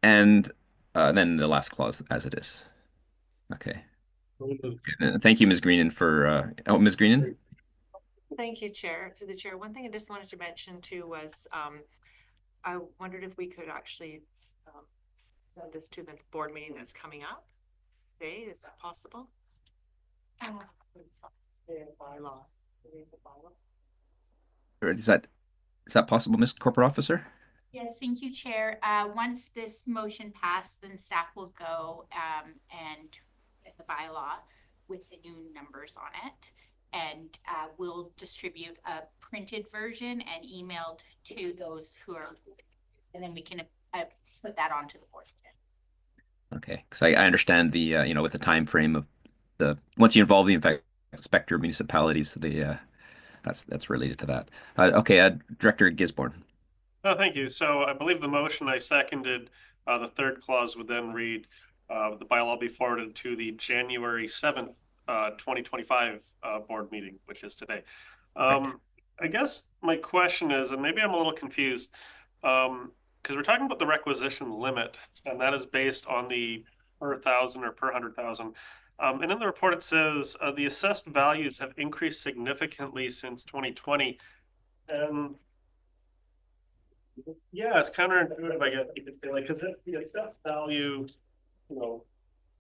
And then the last clause as it is. Okay. Thank you, Ms. Greenan, for Ms. Greenan. Thank you, Chair. To the Chair, one thing I just wanted to mention too was, I wondered if we could actually send this to the board meeting that's coming up. Okay, is that possible? Bylaw. Or is that possible, Ms. Corporate Officer? Yes, thank you, Chair. Once this motion passed, then staff will go and get the bylaw with the new numbers on it. And we'll distribute a printed version and emailed to those who are, and then we can put that onto the board. Okay, because I understand the with the time frame of once you involve the inspector municipalities, that's related to that. Okay, Director Gisborne. Oh, thank you. So I believe the motion I seconded, the third clause would then read, the bylaw be forwarded to the January 7th, 2025 board meeting, which is today. I guess my question is, and maybe I'm a little confused, because we're talking about the requisition limit, and that is based on the per thousand or per 100,000. And in the report, it says the assessed values have increased significantly since 2020. And yeah, it's counterintuitive, I guess you could say, like, because if the assessed value,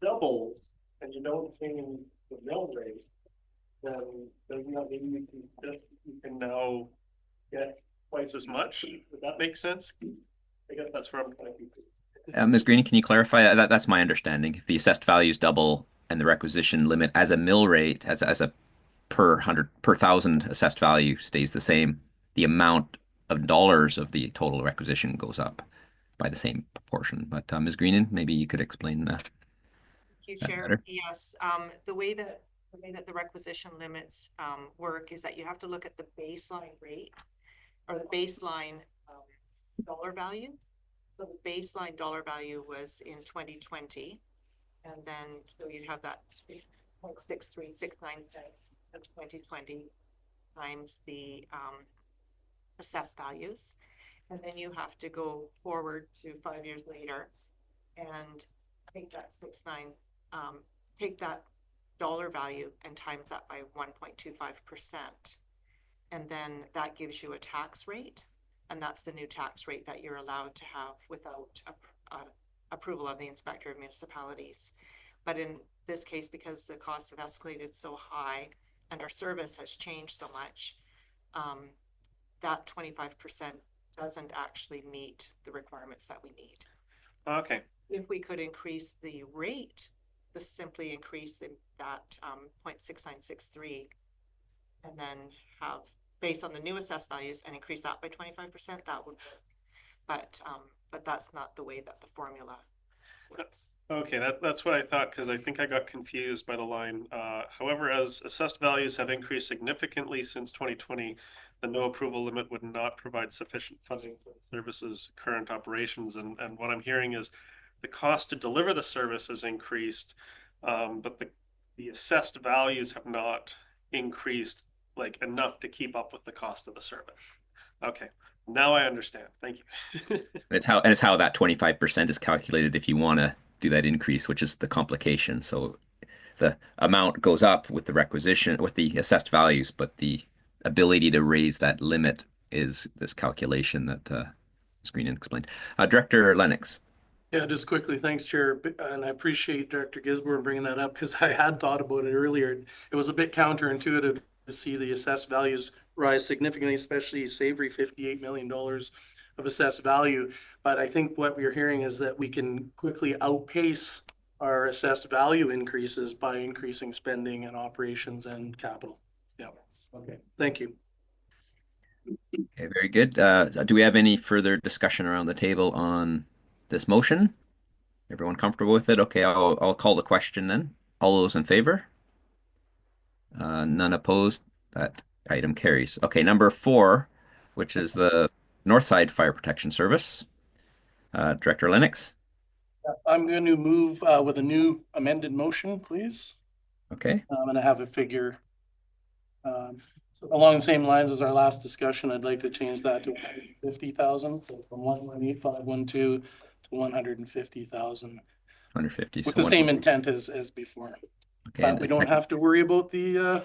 doubles and you don't change the mill rate, then doesn't that mean you can now get twice as much? Would that make sense? I guess that's where I'm kind of confused. Ms. Greenie, can you clarify that? That's my understanding. If the assessed values double and the requisition limit as a mill rate, as a per 1,000 assessed value stays the same, the amount of dollars of the total requisition goes up by the same proportion. But Ms. Greenan, maybe you could explain that. Thank you, Chair. Yes, the way that the requisition limits work is that you have to look at the baseline rate or the baseline dollar value. So the baseline dollar value was in 2020, and then so you have that 0.6369 cents of 2020 times the assessed values, and then you have to go forward to 5 years later and take that take that dollar value and times that by 1.25%, and then that gives you a tax rate, and that's the new tax rate that you're allowed to have without approval of the inspector of municipalities. But in this case, because the costs have escalated so high and our service has changed so much, that 25% doesn't actually meet the requirements that we need. Okay. If we could increase the rate, simply increase that 0.6963, and then have based on the new assessed values and increase that by 25%, that would work. But that's not the way that the formula works. Okay, that's what I thought, because I think I got confused by the line. However, as assessed values have increased significantly since 2020, the no approval limit would not provide sufficient funding for the service's current operations. And what I'm hearing is the cost to deliver the service has increased, but the assessed values have not increased like enough to keep up with the cost of the service. Okay, now I understand. Thank you. It's how that 25% is calculated if you want to do that increase, which is the complication. So the amount goes up with the requisition, with the assessed values, but the ability to raise that limit is this calculation that Screenin explained. Director Lennox. Yeah, just quickly, thanks, Chair. And I appreciate Director Gisborne bringing that up because I had thought about it earlier. It was a bit counterintuitive to see the assessed values rise significantly, especially Savory, $58 million of assessed value. But I think what we're hearing is that we can quickly outpace our assessed value increases by increasing spending and operations and capital. Yeah. Okay. Thank you. Okay, very good. Do we have any further discussion around the table on this motion? Everyone comfortable with it? Okay, I'll call the question then. All those in favor? None opposed. That item carries. Okay, number 4, which is the Northside Fire Protection Service. Director Lennox. I'm going to move with a new amended motion, please. Okay, And I have a figure along the same lines as our last discussion. I'd like to change that to 50,000, so from 1.8512 to 150,000, 150. with So the same intent as before. okay, But we don't have to worry about the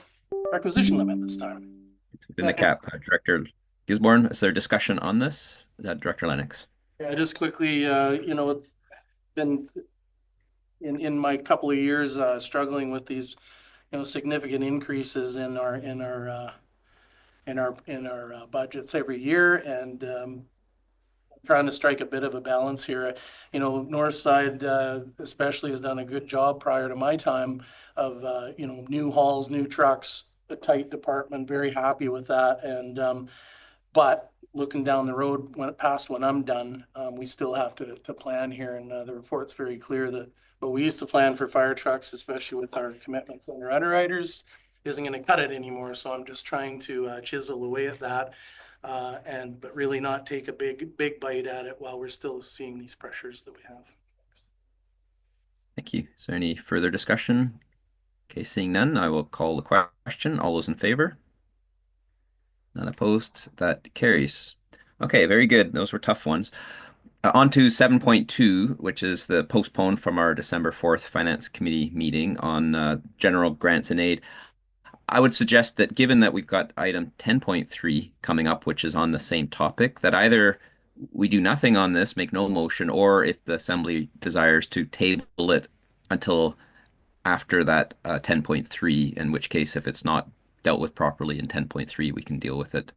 requisition limit this time. within the cap. Director Gisborne, is there discussion on this? Director Lennox. Yeah, just quickly, you know, been in my couple of years struggling with these, you know, significant increases in our budgets every year, and trying to strike a bit of a balance here. You know, Northside especially has done a good job prior to my time of you know, new hauls, new trucks, a tight department. Very happy with that, and but looking down the road when I'm done, we still have to plan here, and the report's very clear that what we used to plan for fire trucks, especially with our commitments under underwriters, isn't going to cut it anymore. So I'm just trying to chisel away at that, but really not take a big bite at it while we're still seeing these pressures that we have. Thank you. Is there any further discussion? Okay, seeing none, I will call the question. All those in favor? None opposed. That carries. Okay, very good. Those were tough ones. On to 7.2, which is the postponed from our December 4th Finance Committee meeting on general grants and aid. I would suggest that given that we've got item 10.3 coming up, which is on the same topic, that either we do nothing on this, make no motion, or if the Assembly desires to table it until after that 10.3, in which case, if it's not dealt with properly in 10.3, we can deal with it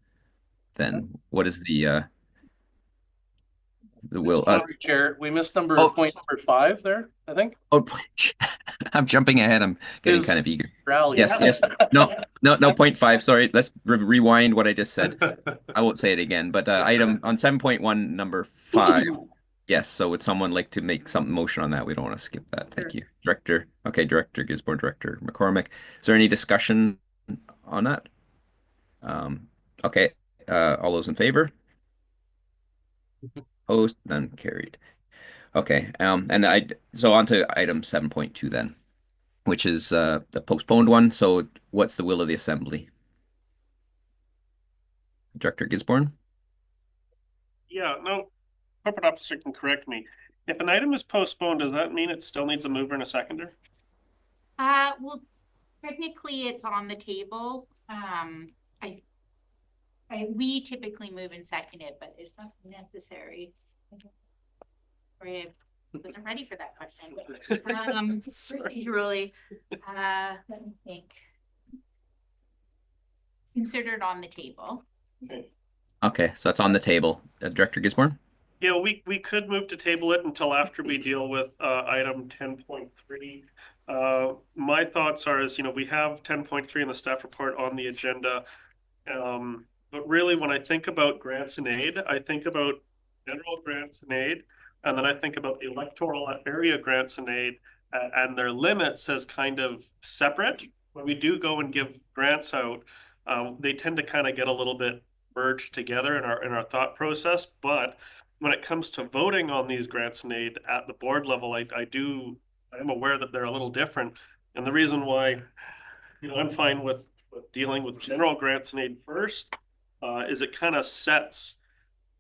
then. What is the will? Chair, we missed point number 5 there, I think. Oh, I'm jumping ahead. I'm getting kind of eager. Rally. Yes. No, point 5. Sorry, let's rewind what I just said. I won't say it again, but item on 7.1, number 5. Yes, so would someone like to make some motion on that? We don't want to skip that. Thank you. Director Gisborne, Director McCormick. Is there any discussion on that? Okay, all those in favor? Opposed? None carried. Okay, so on to item 7.2 then, which is the postponed one. So what's the will of the Assembly? Director Gisborne? Yeah, no, corporate officer can correct me. If an item is postponed, does that mean it still needs a mover and a seconder? Well, technically it's on the table. We typically move and second it, but it's not necessary. I wasn't ready for that question. Usually, let me think. Considered on the table. Okay, so it's on the table. Director Gisborne? Yeah, we could move to table it until after we deal with item 10.3. My thoughts are, you know, we have 10.3 in the staff report on the agenda. But really, when I think about grants and aid, I think about general grants and aid, and then I think about the electoral area grants and aid and their limits as kind of separate. When we do go and give grants out, they tend to kind of get a little bit merged together in our thought process. But when it comes to voting on these grants and aid at the board level, I'm aware that they're a little different. And the reason why, you know, I'm fine with dealing with general grants and aid first is it kind of sets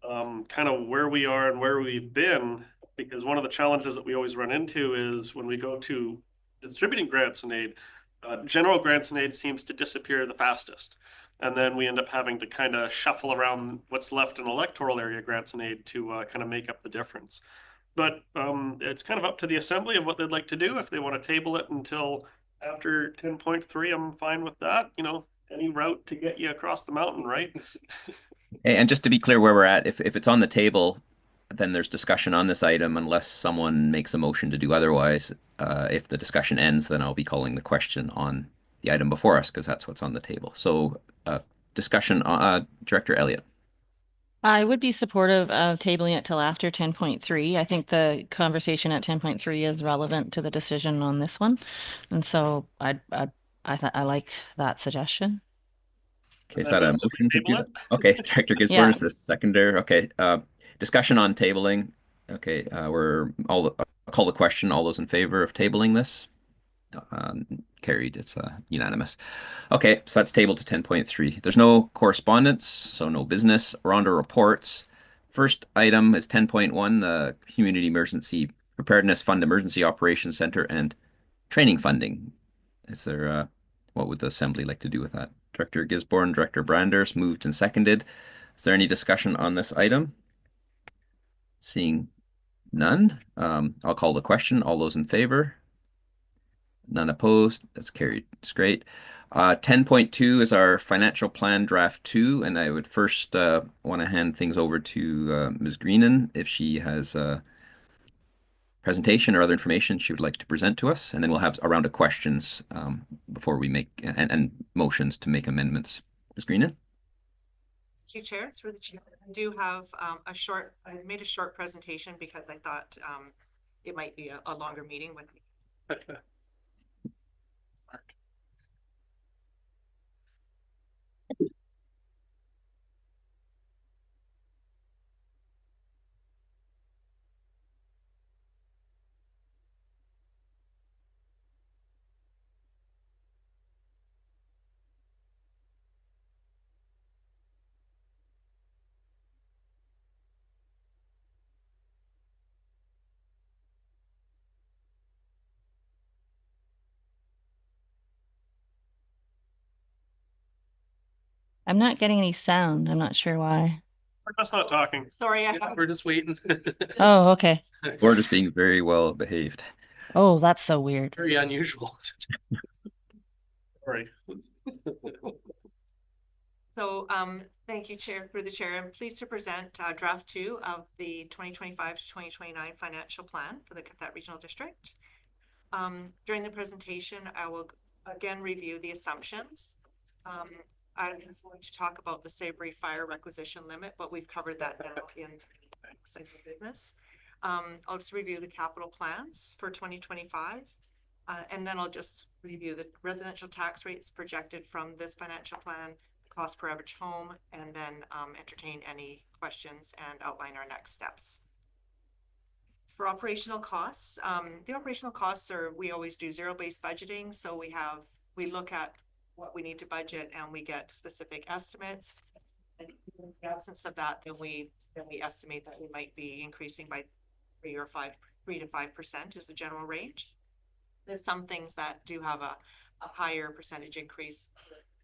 kind of where we are and where we've been, because one of the challenges that we always run into is when we go to distributing grants and aid, general grants and aid seems to disappear the fastest. And then we end up having to kind of shuffle around what's left in electoral area grants and aid to kind of make up the difference. But it's kind of up to the Assembly of what they'd like to do. If they want to table it until after 10.3, I'm fine with that. You know, any route to get you across the mountain, right? And just to be clear where we're at, if it's on the table, then there's discussion on this item unless someone makes a motion to do otherwise. If the discussion ends, then I'll be calling the question on the item before us because that's what's on the table. So discussion, Director Elliott. I would be supportive of tabling it till after 10.3. I think the conversation at 10.3 is relevant to the decision on this one. And so I like that suggestion. Okay, is And then that a we motion to do table that? it? Okay, Director Gisborne Yeah. is the seconder. Okay, discussion on tabling. Okay, I'll call the question. All those in favor of tabling this? Carried. It's unanimous. Okay, so that's tabled to 10.3. There's no correspondence, so no business. We're on to reports. First item is 10.1, the Community Emergency Preparedness Fund Emergency Operations Center and training funding. Is there, what would the assembly like to do with that? Director Gisborne, Director Branders, moved and seconded. Is there any discussion on this item? Seeing none, I'll call the question. All those in favor? None opposed. That's carried. It's great. 10.2 is our financial plan draft 2, and I would first want to hand things over to Ms. Greenan if she has a presentation or other information she would like to present to us, and then we'll have a round of questions before we make and motions to make amendments. Ms. Greenan? Thank you, Chair. Through the chair, I do have I made a short presentation because I thought it might be a longer meeting with me. I'm not getting any sound. I'm not sure why. We're just not talking. Sorry, We're just waiting. Oh, okay. We're just being very well behaved. Oh, that's so weird. Very unusual. Sorry. So, thank you, Chair, through the chair. I'm pleased to present draft 2 of the 2025 to 2029 financial plan for the Cathett Regional District. During the presentation, I will again review the assumptions. I was going to talk about the Savory Fire requisition limit, but we've covered that now in central business. I'll just review the capital plans for 2025. And then I'll just review the residential tax rates projected from this financial plan, cost per average home, and then entertain any questions and outline our next steps. For operational costs, the operational costs we always do zero-based budgeting. So we look at what we need to budget and we get specific estimates. And in the absence of that, then we estimate that we might be increasing by 3 to 5% is the general range. There's some things that do have a higher percentage increase.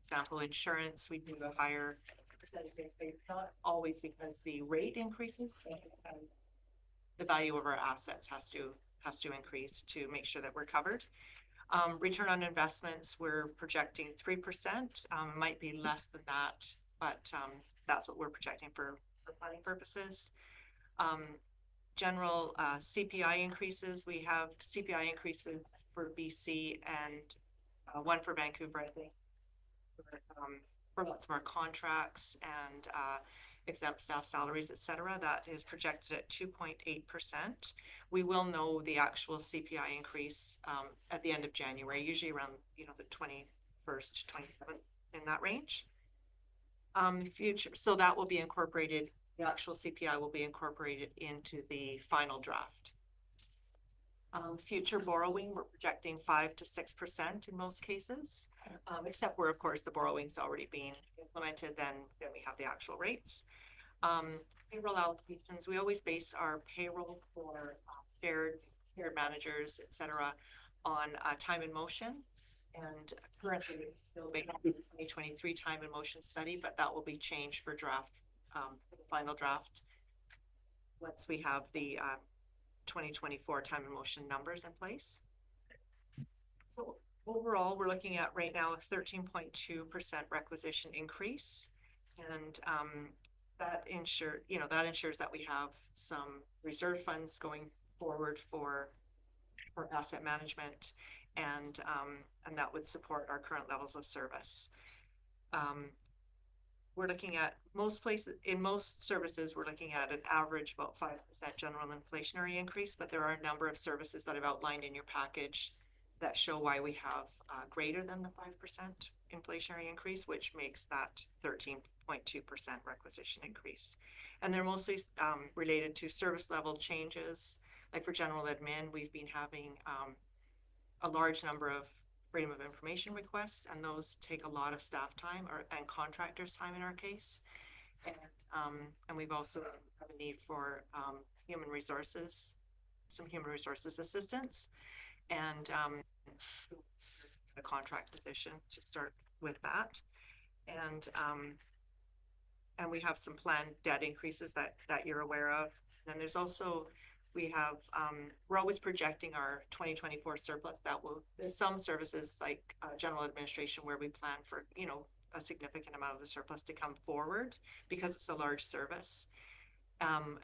For example, insurance, we do a higher percentage increase, not always because the rate increases, but the value of our assets has to increase to make sure that we're covered. Return on investments, we're projecting 3%. Might be less than that, but that's what we're projecting for planning purposes. General CPI increases, we have CPI increases for BC and one for Vancouver, I think, for lots of our contracts and exempt staff salaries, etc. That is projected at 2.8%. We will know the actual CPI increase at the end of January, usually around the 21st, 27th, in that range. So that will be incorporated. The actual CPI will be incorporated into the final draft. Future borrowing, we're projecting 5 to 6% in most cases, except where, of course, the borrowing's already being implemented, then we have the actual rates. Payroll allocations, we always base our payroll for shared managers, etc., on time and motion. And currently it's still based on the 2023 time and motion study, but that will be changed for the final draft once we have the 2024 time and motion numbers in place. So overall, we're looking at right now a 13.2% requisition increase, and that ensures that we have some reserve funds going forward for asset management, and that would support our current levels of service. we're looking at most places, in most services, we're looking at an average about 5% general inflationary increase, but there are a number of services that I've outlined in your package that show why we have greater than the 5% inflationary increase, which makes that 13.2% requisition increase. And they're mostly related to service level changes. Like for general admin, we've been having a large number of freedom of information requests, and those take a lot of staff time and contractors' time in our case. And we've also have a need for human resources, some human resources assistance, and a contract position to start with that. And we have some planned debt increases that you're aware of. And there's also, we're always projecting our 2024 surplus there's some services like general administration where we plan for, a significant amount of the surplus to come forward because it's a large service.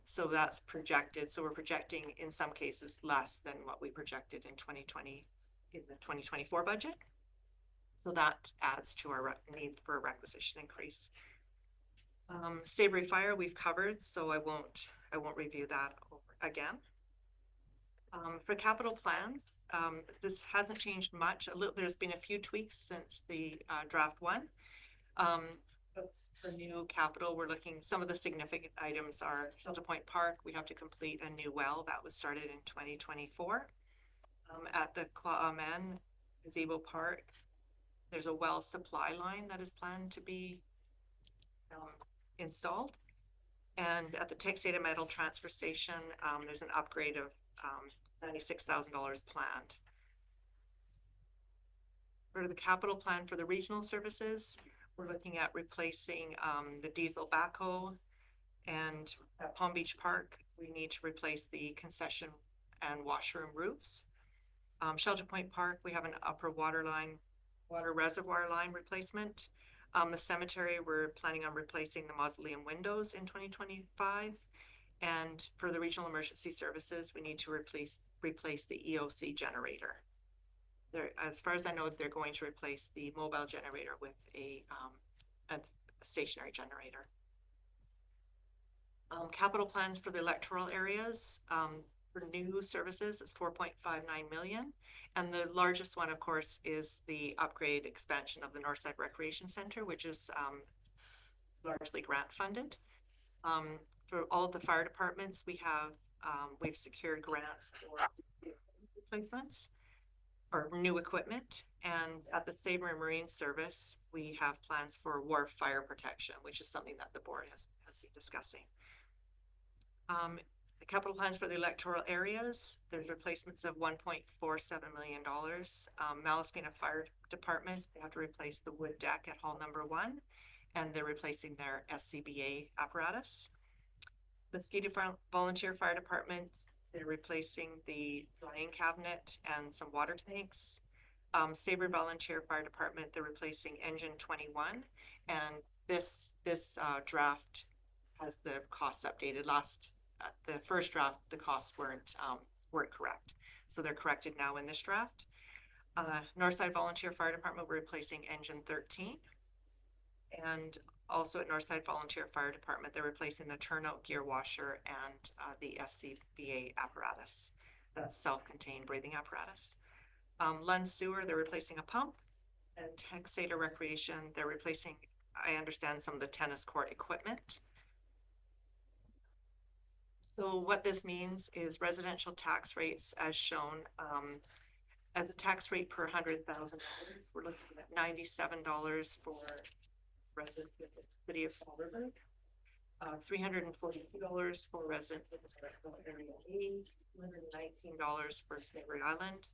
So that's projected. So we're projecting in some cases less than what we projected in 2020 in the 2024 budget. So that adds to our need for a requisition increase. Savory Fire we've covered, so I won't review that again. For capital plans, this hasn't changed much. There's been a few tweaks since the draft one. For new capital, we're looking, some of the significant items are Shelter Point Park. We have to complete a new well that was started in 2024. At the Clawman Gazebo Park, there's a well supply line that is planned to be installed. And at the Texada Metal Transfer Station, there's an upgrade of $96,000 planned. For the capital plan for the regional services, we're looking at replacing the diesel backhoe, and at Palm Beach Park, we need to replace the concession and washroom roofs. Shelter Point Park, we have an upper water reservoir line replacement. The cemetery, we're planning on replacing the mausoleum windows in 2025. And for the regional emergency services, we need to replace the EOC generator. As far as I know, they're going to replace the mobile generator with a stationary generator. Capital plans for the electoral areas for new services is 4.59 million. And the largest one, of course, is the upgrade expansion of the Northside Recreation Center, which is largely grant funded. For all of the fire departments, we've secured grants for replacements or new equipment. And at the Sabre Marine Service, we have plans for wharf fire protection, which is something that the board has been discussing. The capital plans for the electoral areas, there's replacements of $1.47 million. Malaspina Fire Department, they have to replace the wood deck at hall number 1, and they're replacing their SCBA apparatus. The Skeeter Volunteer Fire Department, they're replacing the drying cabinet and some water tanks. Sabre Volunteer Fire Department, they're replacing engine 21, and this draft has the costs updated. The first draft, the costs weren't correct, so they're corrected now in this draft. Northside Volunteer Fire Department, we're replacing engine 13, and also at Northside Volunteer Fire Department, they're replacing the turnout gear washer and the SCBA apparatus. That's self-contained breathing apparatus. Lund Sewer, they're replacing a pump, and Texada Recreation, they're replacing, I understand, some of the tennis court equipment. So what this means is residential tax rates as shown, as a tax rate per $100,000, we're looking at $97 for residents in the city of Fall River, $342 for residents in the electoral area A, $219 for Savory Island,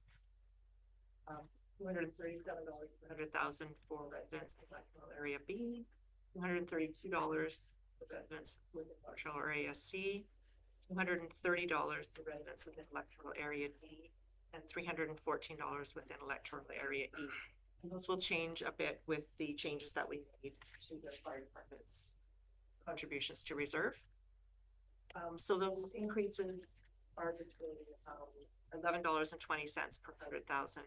$237 per 100,000 for residents in electoral area B, $232 for residents within electoral area C, $230 for residents within electoral area D, and $314 within electoral area E. And those will change a bit with the changes that we made to the fire department's contributions to reserve. So those increases are between $11.20 per 100,000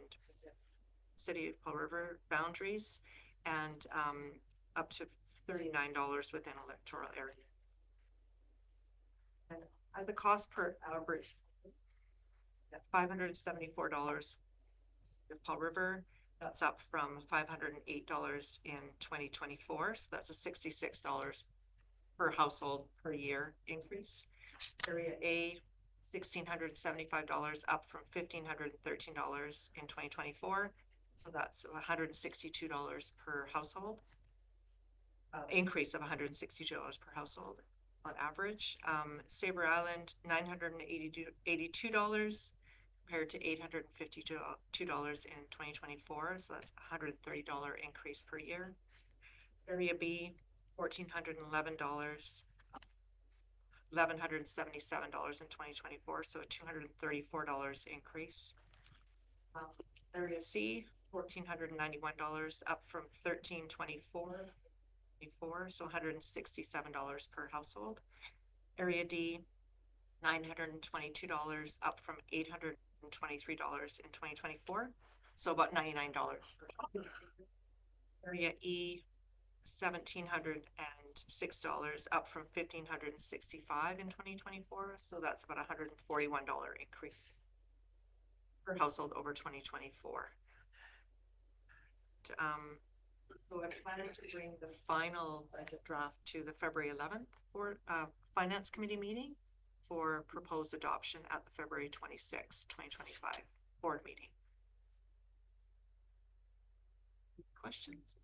city of Fall River boundaries, and up to $39 within electoral area. And as a cost per average, at $574 with Paul River, that's up from $508 in 2024. So that's a $66 per household per year increase. Area A, $1,675 up from $1,513 in 2024. So that's $162 per household. Increase of $162 per household on average. Sabre Island, $982 compared to $852 in 2024. So that's $130 increase per year. Area B, $1,411, $1,177 in 2024. So a $234 increase. Area C, $1,491 up from $1,324. So $167 per household. Area D, $922 up from $823 in 2024. So about $99 per household. Area E, $1,706 up from $1,565 in 2024. So that's about $141 increase per household over 2024. So I'm planning to bring the final budget draft to the February 11th for Finance Committee meeting for proposed adoption at the February 26th, 2025 board meeting. Questions?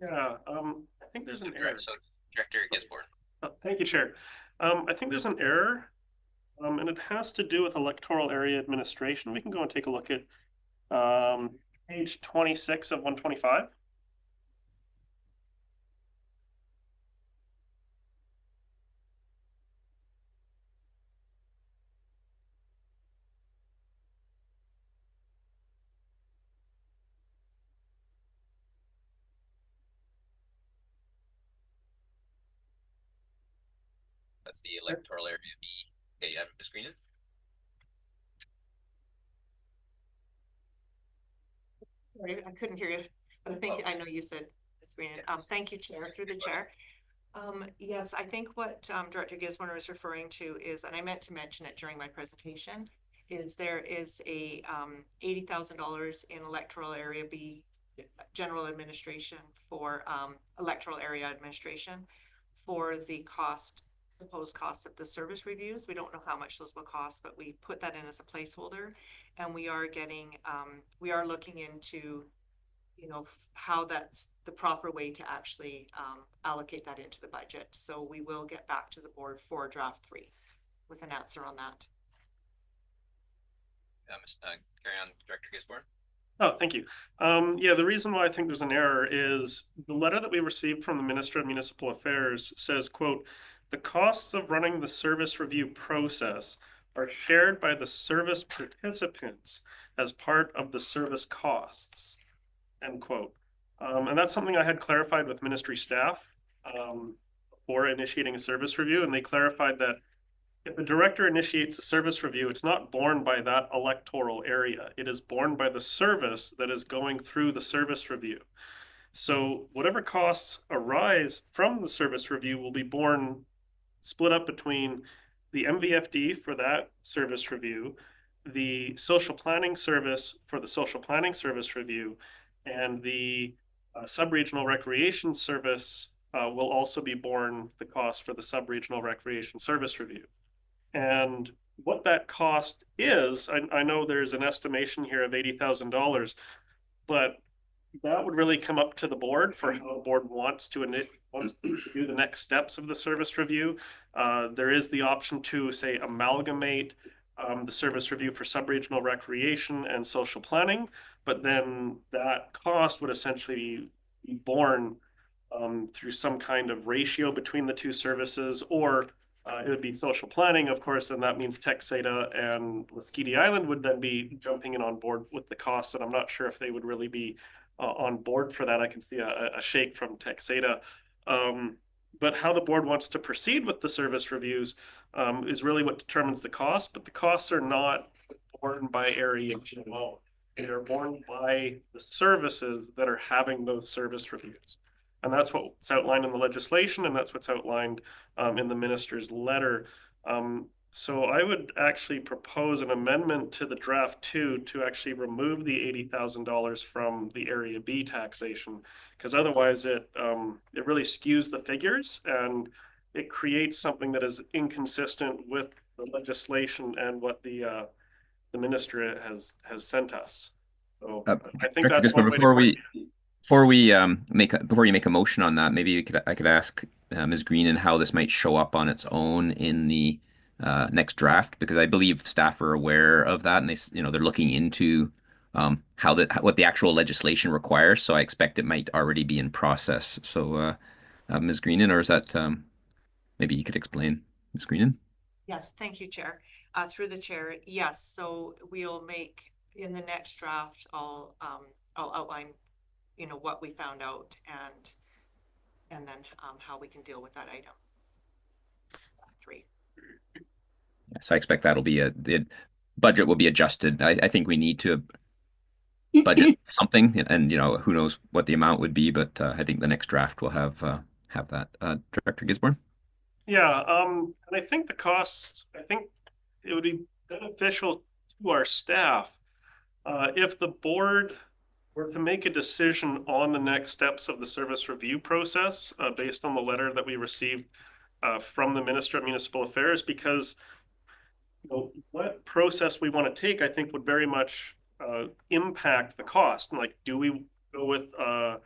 Yeah, I think there's an error. So Director Gisborne. Thank you, Chair. I think there's an error, and it has to do with electoral area administration. We can go and take a look at page 26 of 125. That's the electoral area B. Okay, I'm screen it. Sorry, I couldn't hear you, but I think I know you said it's green. Thank you, Chair, through the chair. Yes, I think what Director Gisborne was referring to is, and I meant to mention it during my presentation, is there is a $80,000 in electoral area B general administration for electoral area administration for the proposed cost of the service reviews. We don't know how much those will cost, but we put that in as a placeholder, and we are looking into, you know, how that's the proper way to actually allocate that into the budget. So we will get back to the board for draft 3 with an answer on that. Carry on, Director Gisborne. Oh, thank you. Yeah, the reason why I think there's an error is the letter that we received from the Minister of Municipal Affairs says, quote, "The costs of running the service review process are shared by the service participants as part of the service costs," end quote. And that's something I had clarified with ministry staff before initiating a service review, and they clarified that if a director initiates a service review, it's not borne by that electoral area. It is borne by the service that is going through the service review. So whatever costs arise from the service review will be split up between the MVFD for that service review, the social planning service for the social planning service review, and the sub-regional recreation service will also be borne the cost for the sub-regional recreation service review. And what that cost is, I know there's an estimation here of $80,000, but that would really come up to the board for how the board wants to do the next steps of the service review. There is the option to, say, amalgamate the service review for sub-regional recreation and social planning, but then that cost would essentially be borne through some kind of ratio between the two services, or it would be social planning, of course, and that means Texada and Lasqueti Island would then be jumping in on board with the costs, and I'm not sure if they would really be on board for that. I can see a shake from Texada. But how the board wants to proceed with the service reviews is really what determines the cost, but the costs are not borne by area alone. They are borne by the services that are having those service reviews. And that's what's outlined in the legislation, and that's what's outlined in the minister's letter. So I would actually propose an amendment to the draft 2 to actually remove the $80,000 from the Area B taxation, because otherwise it really skews the figures and it creates something that is inconsistent with the legislation and what the minister has sent us. So I think Director that's one Gisborne, way to. before you make a motion on that, maybe I could ask Ms. Greenan how this might show up on its own in the next draft, because I believe staff are aware of that, and they're looking into what the actual legislation requires. So I expect it might already be in process. So Ms. Greenan, or is that maybe you could explain, Ms. Greenan? Yes, thank you, Chair. Through the chair, yes. So we'll make in the next draft, I'll outline, what we found out and then how we can deal with that item. 3. So I expect that'll be the budget will be adjusted. I think we need to budget something, and who knows what the amount would be, but I think the next draft will have that. Director Gisborne? Yeah, and I think the costs, I think it would be beneficial to our staff if the board were to make a decision on the next steps of the service review process based on the letter that we received from the Minister of Municipal Affairs, because what process we want to take, I think, would very much impact the cost. Like, do we go with a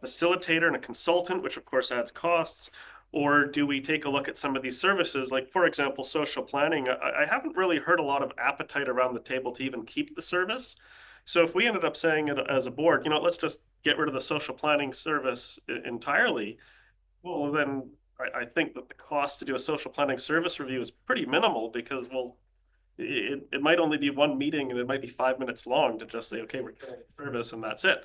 facilitator and a consultant, which of course adds costs, or do we take a look at some of these services? Like, for example, social planning. I haven't really heard a lot of appetite around the table to even keep the service. So if we ended up saying it as a board, let's just get rid of the social planning service entirely, well, then I think that the cost to do a social planning service review is pretty minimal, because, well, it might only be one meeting and it might be 5 minutes long to just say, okay, we're doing service and that's it.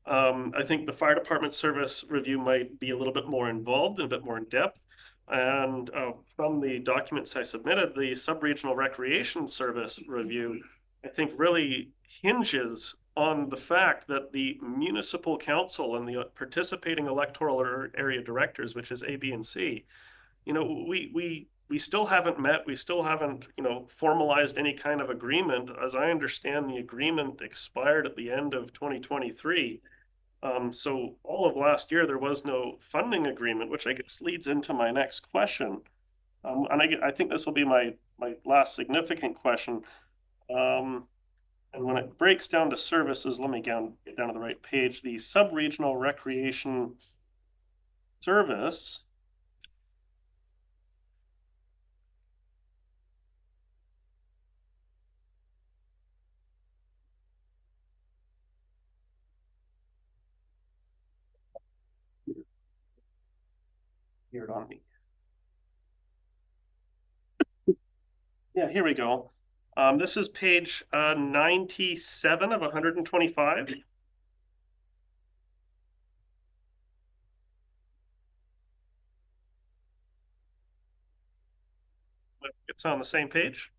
I think the fire department service review might be a little bit more involved and a bit more in depth. And from the documents I submitted, the sub-regional recreation service review, I think, really hinges on the fact that the municipal council and the participating electoral area directors, which is A, B, and C, we still haven't met. We still haven't, formalized any kind of agreement. As I understand, the agreement expired at the end of 2023. So all of last year, there was no funding agreement, which I guess leads into my next question. And I think this will be my last significant question. And when it breaks down to services, let me get down to the right page. The sub-regional recreation service. Here it on me. Yeah, here we go. This is page 97 of 125. It's on the same page.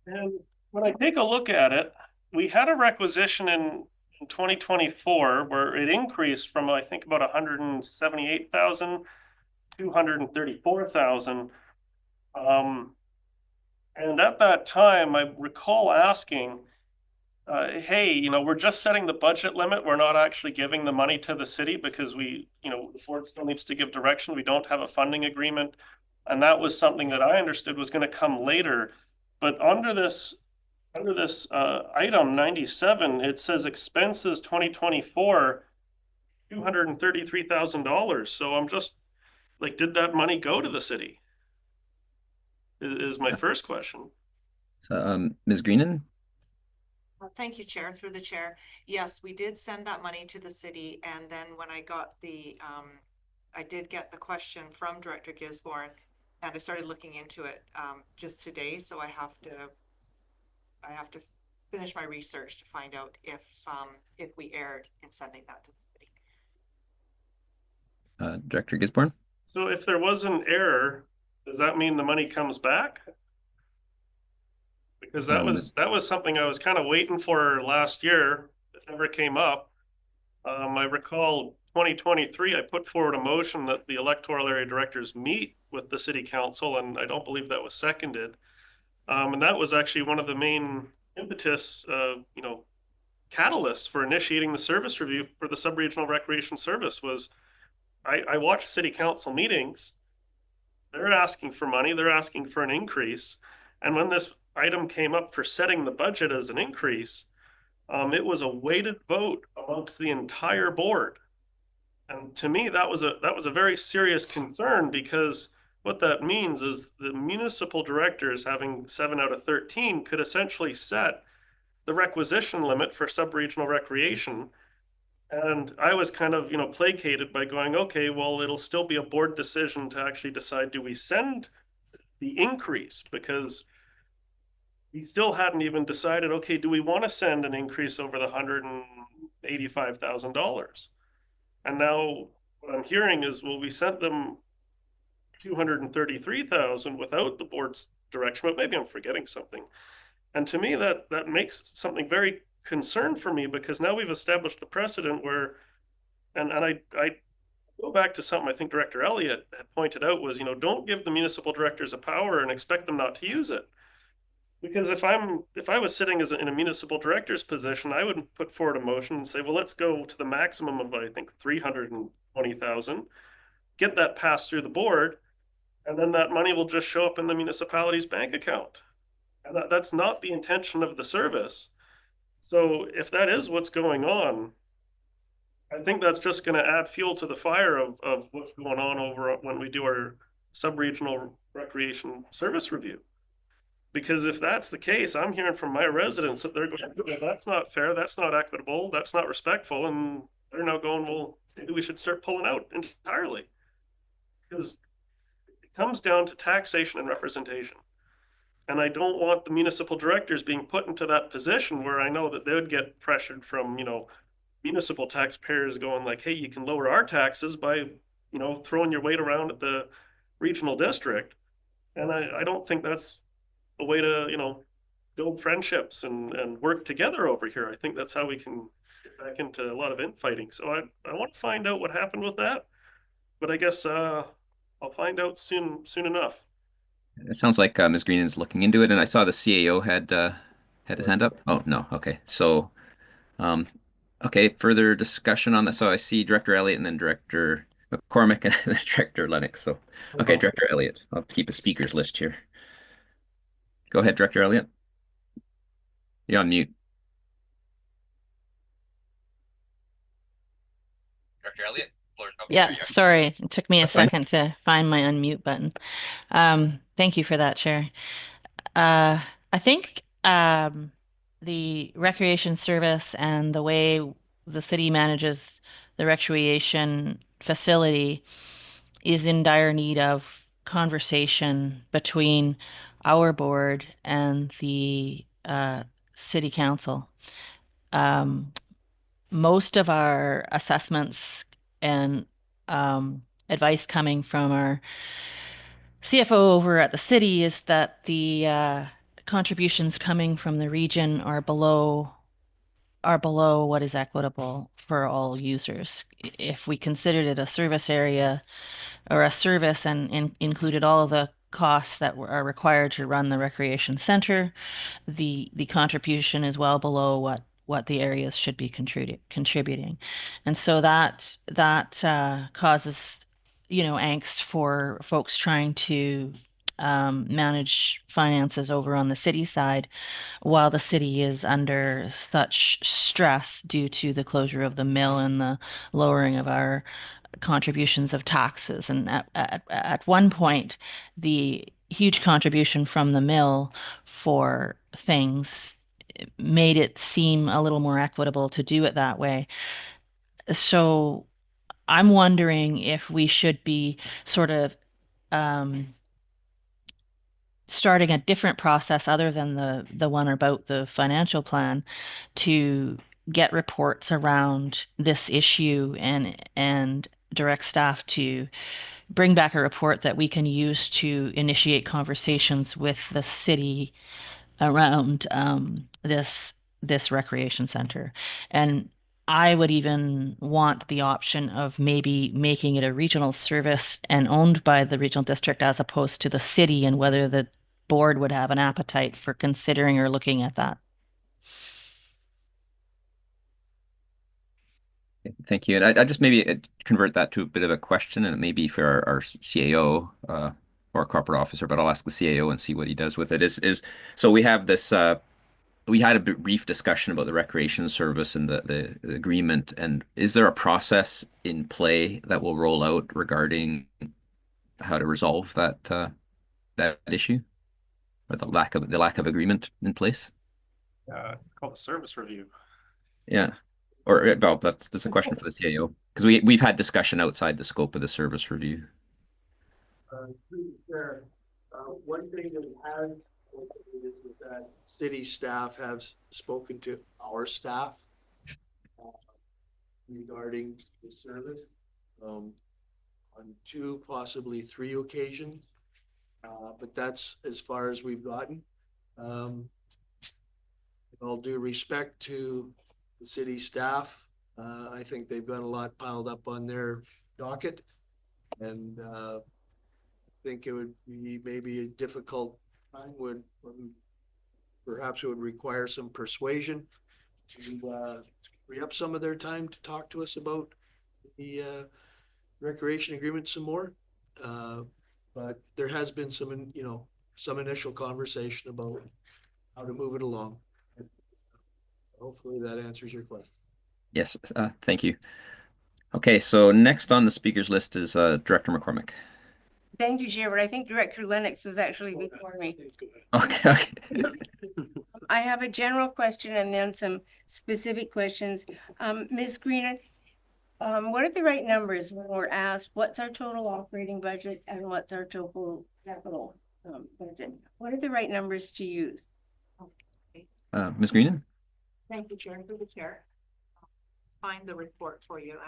And when I take a look at it, we had a requisition in 2024 where it increased from, I think, about 178,000 to 134,000. And at that time, I recall asking, hey, we're just setting the budget limit. We're not actually giving the money to the city because the board still needs to give direction. We don't have a funding agreement. And that was something that I understood was going to come later. But under this item 97, it says expenses 2024, $233,000. So I'm just like, did that money go to the city? Is my first question. So, Ms. Greenan? Thank you, Chair. Through the chair. Yes, we did send that money to the city. And then when I got I did get the question from Director Gisborne, and I started looking into it just today. So I have to finish my research to find out if we erred in sending that to the city. Director Gisborne? So if there was an error, does that mean the money comes back? Because that was something I was kind of waiting for last year. never came up. I recall 2023, I put forward a motion that the electoral area directors meet with the city council, and I don't believe that was seconded. And that was actually one of the main impetus, catalysts for initiating the service review for the sub-regional recreation service. Was I watched city council meetings. They're asking for money, they're asking for an increase. And when this item came up for setting the budget as an increase, it was a weighted vote amongst the entire board. And to me, that was a very serious concern, because what that means is the municipal directors, having 7 out of 13, could essentially set the requisition limit for sub-regional recreation. And I was kind of, placated by going, okay, well, it'll still be a board decision to actually decide, do we send the increase? Because we still hadn't even decided, okay, do we want to send an increase over the $185,000? And now what I'm hearing is, well, we sent them 233,000 without the board's direction, but maybe I'm forgetting something. And to me, that makes something very concerned for me, because now we've established the precedent where, and I go back to something I think Director Elliott had pointed out was, don't give the municipal directors a power and expect them not to use it. Because if I was sitting in a municipal director's position, I would put forward a motion and say, well, let's go to the maximum of, I think, 320,000, get that passed through the board, and then that money will just show up in the municipality's bank account. And that's not the intention of the service. So if that is what's going on, I think that's just going to add fuel to the fire of what's going on over when we do our sub-regional recreation service review. Because if that's the case, I'm hearing from my residents that they're going, well, that's not fair, that's not equitable, that's not respectful. And they're now going, well, maybe we should start pulling out entirely. Because it comes down to taxation and representation. And I don't want the municipal directors being put into that position where I know that they would get pressured from, municipal taxpayers going like, hey, you can lower our taxes by, throwing your weight around at the regional district. And I don't think that's a way to, build friendships and work together over here. I think that's how we can get back into a lot of infighting. So I want to find out what happened with that, but I guess I'll find out soon enough. It sounds like Ms. Green is looking into it, and I saw the CAO had his hand up. Oh, no. Okay. So, okay, further discussion on that. So I see Director Elliott and then Director McCormick and then Director Lennox. So, okay, Director Elliott. I'll keep a speakers list here. Go ahead, Director Elliott. You're on mute. Director Elliott? Yeah, sorry. It took me a That's fine. second to find my unmute button. Thank you for that, Chair. I think the recreation service and the way the city manages the recreation facility is in dire need of conversation between our board and the city council. Most of our assessments and advice coming from our CFO over at the city is that the contributions coming from the region are below what is equitable for all users. If we considered it a service area or a service and included all of the costs that are required to run the recreation center, the contribution is well below what the areas should be contributing. And so that causes, angst for folks trying to manage finances over on the city side, while the city is under such stress due to the closure of the mill and the lowering of our contributions of taxes. And at one point, the huge contribution from the mill for things made it seem a little more equitable to do it that way. So I'm wondering if we should be sort of starting a different process other than the one about the financial plan to get reports around this issue and direct staff to bring back a report that we can use to initiate conversations with the city around this recreation center. And I would even want the option of maybe making it a regional service and owned by the regional district as opposed to the city, and whether the board would have an appetite for considering or looking at that. Thank you. And I just maybe convert that to a bit of a question, and it may be for our CAO or corporate officer, but I'll ask the CAO and see what he does with it. So we have this. We had a brief discussion about the recreation service and the agreement. And is there a process in play that will roll out regarding how to resolve that issue, or the lack of agreement in place? It's called a service review. Yeah. Or well, that's a question for the CAO, because we've had discussion outside the scope of the service review. One thing that we have is that city staff have spoken to our staff regarding the service on 2, possibly 3 occasions, but that's as far as we've gotten. All due respect to the city staff, I think they've got a lot piled up on their docket, and I think it would be maybe a difficult time when perhaps it would require some persuasion to free up some of their time to talk to us about the recreation agreement some more. But there has been some initial conversation about how to move it along. Hopefully that answers your question. Yes, thank you. Okay, so next on the speakers list is Director McCormick. Thank you, Chair, but I think Director Lennox is actually before me. Okay. I have a general question and then some specific questions. Ms. Greenan, what are the right numbers when we're asked what's our total operating budget and what's our total capital budget? What are the right numbers to use? Ms. Greenan? Thank you, Chair, through the chair. Let's find the report for you.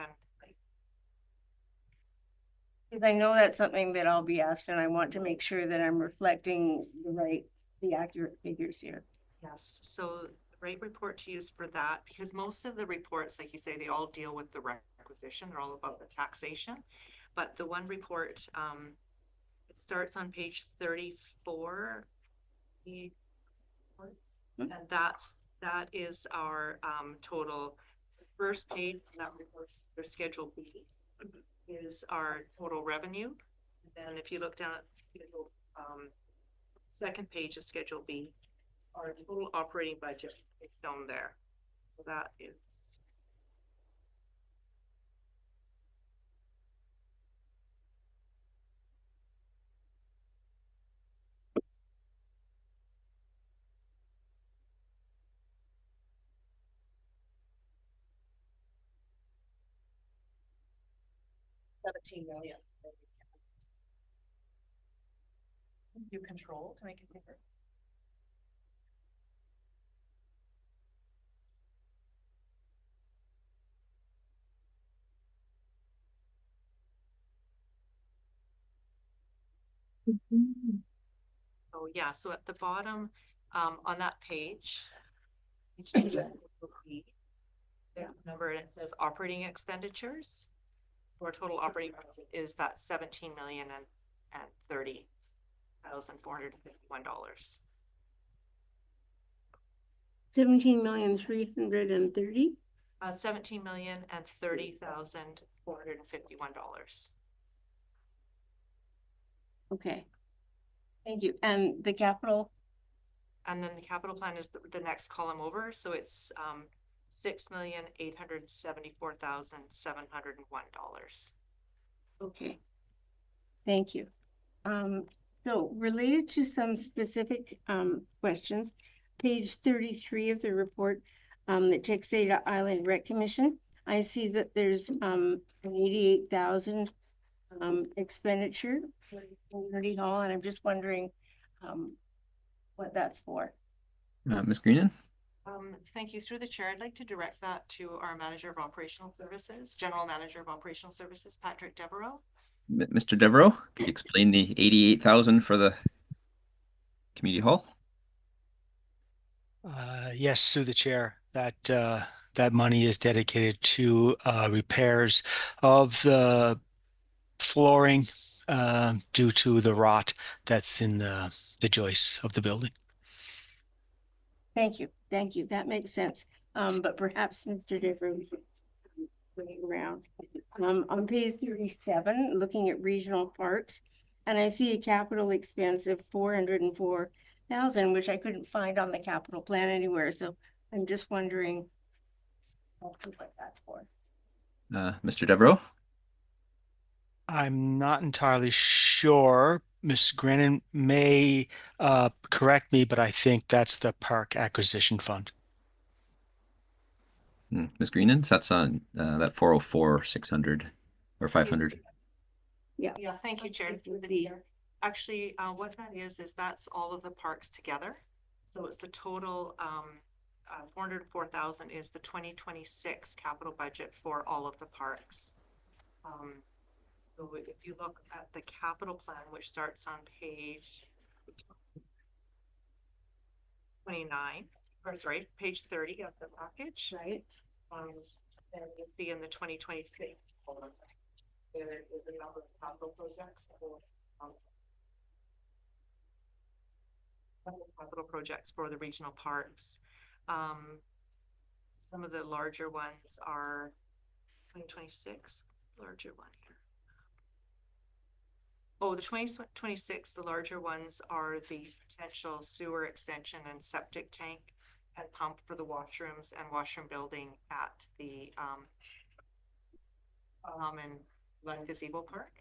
Because I know that's something that I'll be asked, and I want to make sure that I'm reflecting the accurate figures here. Yes, so the right report to use for that, because most of the reports, like you say, they all deal with the requisition. They're all about the taxation. But the one report, it starts on page 34. And that is our total. First page of that report, or Schedule B, is our total revenue. And then if you look down at the schedule, second page of Schedule B, our total operating budget is shown there. So that is $17 million. You control to make it bigger. Oh yeah, so at the bottom, on that page, that number, and it says operating expenditures. Our total operating budget is that $17,030,451. $17,330,000. $17,030,451. Okay. Thank you. And the capital? And then the capital plan is the next column over. So it's $6,874,701. Okay. Thank you. So related to some specific questions, page 33 of the report, the Texada Island Rec Commission, I see that there's an 88,000 expenditure for the community hall, and I'm just wondering what that's for. Ms. Greenan? Thank you. Through the chair, I'd like to direct that to our Manager of Operational Services, General Manager of Operational Services, Patrick Devereaux. Mr. Devereaux, can you explain the 88,000 for the community hall? Yes, through the chair, that money is dedicated to repairs of the flooring due to the rot that's in the joists of the building. Thank you. Thank you. That makes sense. But perhaps Mr. Differ, we could bring it around. On page 37, looking at regional parks, and I see a capital expense of 404,000, which I couldn't find on the capital plan anywhere. So I'm just wondering what that's for. Mr. Devereaux? I'm not entirely sure. Ms. Grennan may correct me, but I think that's the park acquisition fund. Ms. Greenan, that's on that 404, 600 or 500. Yeah, thank you, Chair. Actually, what that is that's all of the parks together. So it's the total, 404,000 is the 2026 capital budget for all of the parks. So if you look at the capital plan, which starts on page 29, or sorry, page 30 of the package, right? And you'll see in the 2026, there is a number of capital projects for the regional parks. Some of the larger ones are 2026, larger one here. Oh, the 2026, the larger ones are the potential sewer extension and septic tank and pump for the washrooms and washroom building at the and Lund Gazebo Park.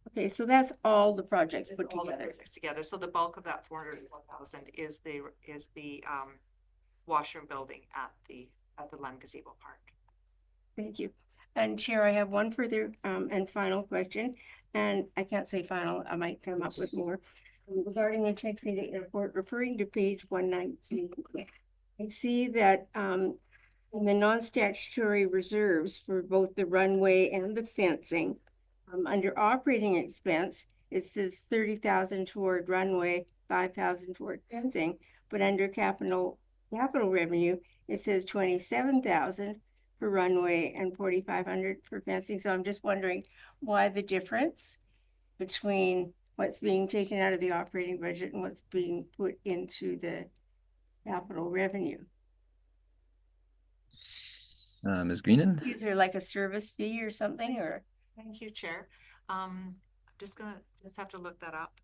Okay, so that's all the projects put All the together. projects together. So the bulk of that 401,000 is the washroom building at the Lund Gazebo Park. Thank you. And Chair, I have one further and final question, and I can't say final, I might come up with more. Regarding the Texas Airport, referring to page 119, I see that in the non-statutory reserves for both the runway and the fencing, under operating expense, it says 30,000 toward runway, 5,000 toward fencing, but under capital revenue, it says 27,000 for runway and 4,500 for fencing. So I'm just wondering why the difference between what's being taken out of the operating budget and what's being put into the capital revenue. Ms. Greenan? Is there like a service fee or something, or? Thank you, Chair. I'm just have to look that up.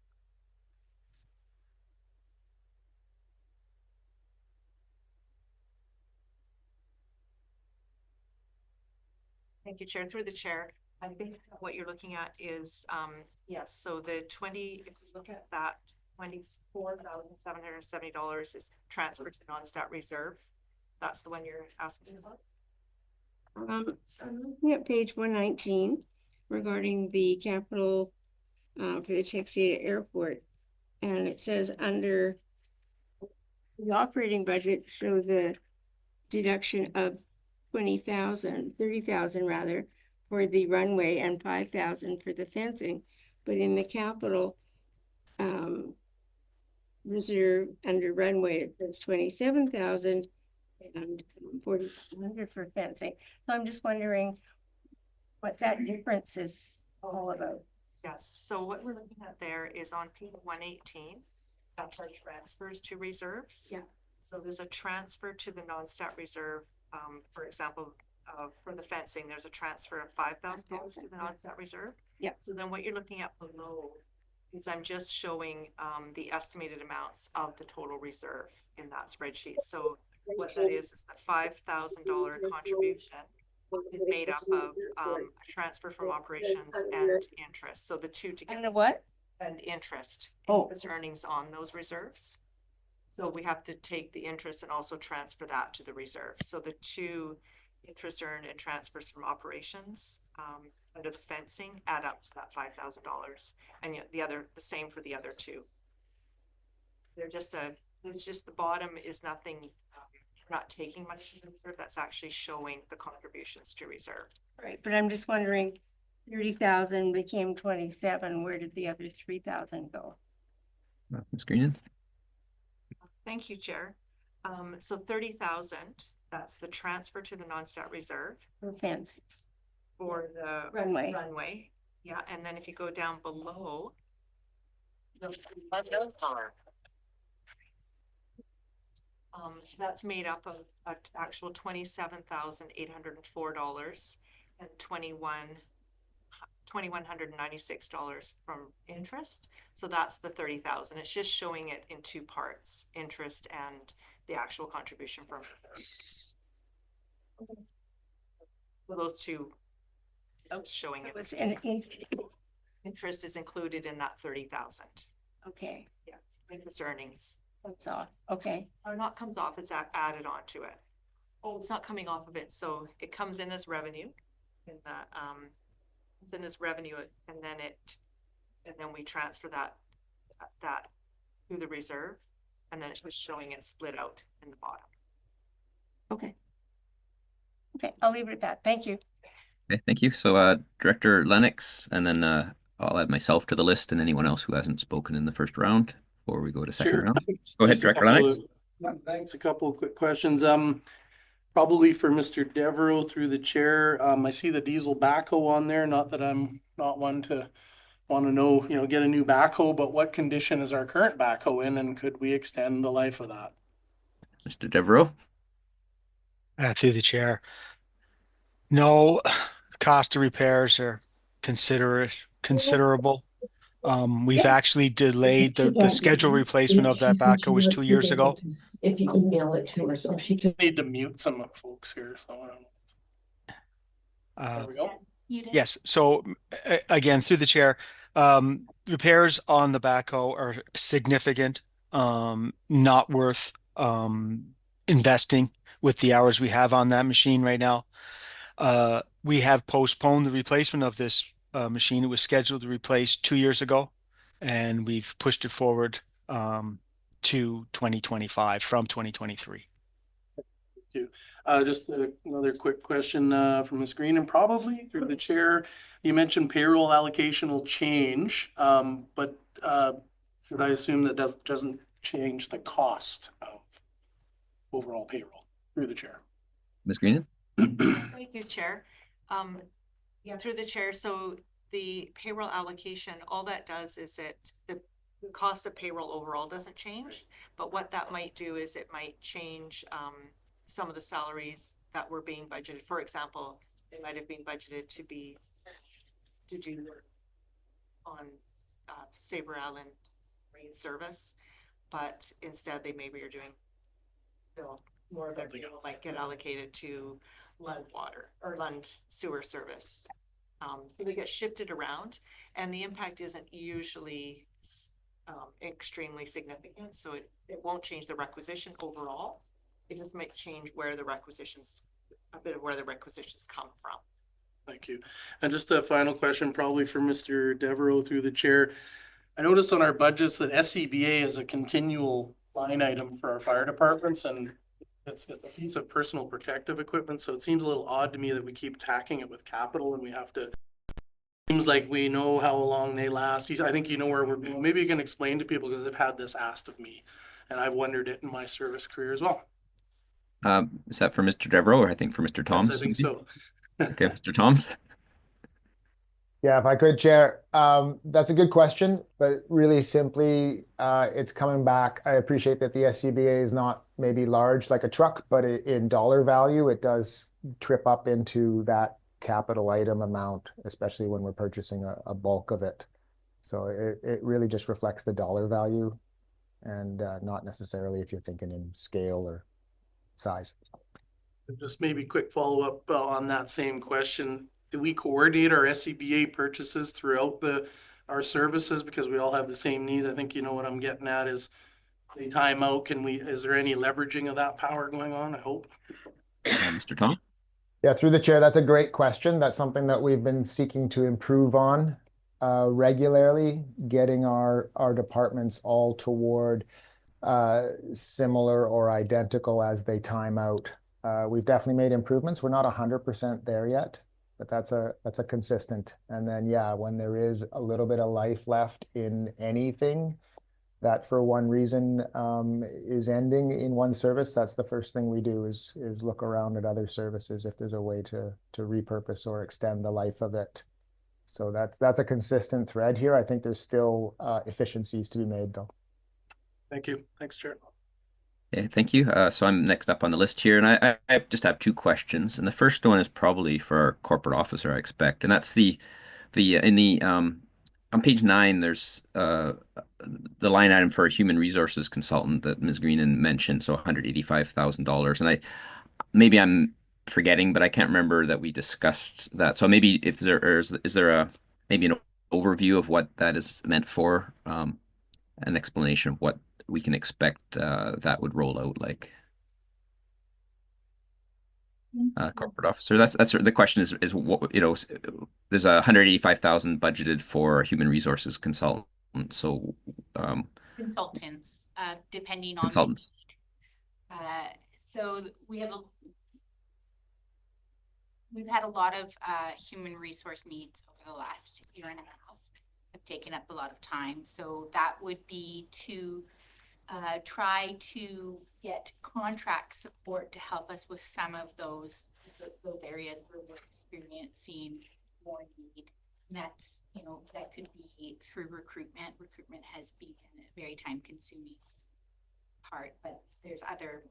Thank you, Chair. Through the chair, I think what you're looking at is, yes, so the if you look at that, $24,770 is transferred to non-stat reserve. That's the one you're asking about? I'm looking at page 119 regarding the capital for the Texas Airport, and it says under the operating budget shows a deduction of 30,000 rather, for the runway and 5,000 for the fencing. But in the capital reserve under runway, it says 27,000 and 4,500 for fencing. So I'm just wondering what that difference is all about. Yes, so what we're looking at there is on page 118, that's our transfers to reserves. Yeah. So there's a transfer to the non-stat reserve. For example, for the fencing, there's a transfer of $5,000 to the non-stat reserve. Yeah. So then what you're looking at below is I'm just showing the estimated amounts of the total reserve in that spreadsheet. So what that is the $5,000 contribution is made up of a transfer from operations and interest. So the two together. And what? And interest. Oh. Interest earnings on those reserves. So we have to take the interest and also transfer that to the reserve. So the two interest earned and transfers from operations under the fencing add up to that $5,000, and the same for the other two. They're just the bottom is nothing. Not taking money from the reserve. That's actually showing the contributions to reserve. Right, but I'm just wondering, 30,000 became 27. Where did the other 3,000 go? Ms. Greenan? Thank you, Chair. So 30,000, that's the transfer to the non-stat reserve For fences, for the runway. runway. Yeah, and then if you go down below. That's made up of actual $27,804 and $2,196 from interest. So that's the 30,000. It's just showing it in two parts, interest and the actual contribution from those two. Showing It it. was an Interest is included in that 30,000. okay, Interest earnings. that's off. Okay, Or not comes off, it's added on to it. Oh, it's not coming off of it, so it comes in as revenue in the, it's in as revenue, and then we transfer that through the reserve, and then it's just showing it split out in the bottom. okay. Okay, I'll leave it at that. Thank you. Okay, thank you. So Director Lennox, and then I'll add myself to the list and anyone else who hasn't spoken in the first round before we go to second Sure. round. Go ahead, Just a Director couple Lennox. Thanks. A couple of quick questions. Probably for Mr. Devereaux through the chair. I see the diesel backhoe on there. Not that I'm not one to want to know, get a new backhoe, but what condition is our current backhoe in, and could we extend the life of that? Mr. Devereaux. Through the chair. No, the cost of repairs are considerable. We've actually delayed the scheduled replacement of that backhoe was 2 years ago. If you email it to her, so she can. Need to mute some folks here. So there we go. Yes. So again, through the chair, repairs on the backhoe are significant, not worth investing with the hours we have on that machine right now. We have postponed the replacement of this machine. It was scheduled to replace 2 years ago, and we've pushed it forward to 2025 from 2023. You. Just another quick question from the screen, and probably through the chair. You mentioned payroll allocation will change, but should I assume that doesn't change the cost of overall payroll? Through the chair. Ms. Greenan. Thank you, Chair. Yeah, through the chair. So the payroll allocation, all that does is the cost of payroll overall doesn't change, but what that might do is it might change some of the salaries that were being budgeted. For example, they might have been budgeted to do on Sabre Island Marine Service, but instead they maybe are doing more of their payroll might get allocated to Lund Water or Lund Sewer Service. So they get shifted around, and the impact isn't usually extremely significant. So it won't change the requisition overall. It just might change where the requisitions, a bit of where the requisitions come from. Thank you. And just a final question, probably for Mr. Devereaux through the chair. I noticed on our budgets that SCBA is a continual line item for our fire departments, and it's a piece of personal protective equipment. So it seems a little odd to me that we keep tacking it with capital, and we have to. Seems like we know how long they last. I think you know where we're going. Maybe you can explain to people, because they've had this asked of me, and I've wondered it in my service career as well. Is that for Mr. Devereaux, or I think for Mr. Toms? Yes, I think so. Okay, Mr. Toms. Yeah, if I could, Chair, that's a good question, but really simply, it's coming back. I appreciate that the SCBA is not maybe large like a truck, but in dollar value, it does trip up into that capital item amount, especially when we're purchasing a bulk of it. So it really just reflects the dollar value, and not necessarily if you're thinking in scale or size. Just maybe quick follow-up on that same question. Do we coordinate our SCBA purchases throughout our services, because we all have the same needs? I think you know what I'm getting at is the timeout. Is there any leveraging of that power going on? I hope. Mr. Tom? Yeah, through the chair, that's a great question. That's something that we've been seeking to improve on regularly, getting our departments all toward similar or identical as they time out. We've definitely made improvements. We're not 100% there yet, but that's a consistent. And then, yeah, when there is a little bit of life left in anything, that for one reason is ending in one service, that's the first thing we do is look around at other services if there's a way to repurpose or extend the life of it. So that's a consistent thread here. I think there's still efficiencies to be made though. Thank you. Thanks, Chair. Okay, thank you. So I'm next up on the list here, and I just have two questions. And the first one is probably for our corporate officer, I expect, and that's the in the on page 9, there's the line item for a human resources consultant that Ms. Greenan mentioned, so $185,000. And maybe I'm forgetting, but I can't remember that we discussed that. So maybe if there is there a maybe an overview of what that is meant for, an explanation of what we can expect that would roll out like. Corporate officer. That's the question is what, you know, there's 185,000 budgeted for human resources consultant. So Consultants, depending on consultants. so we've had a lot of human resource needs over the last year and a half. Have taken up a lot of time. So that would be to try to get contract support to help us with some of those areas where we're experiencing more need. And that's, you know, that could be through recruitment. Recruitment has been a very time consuming part, but there's other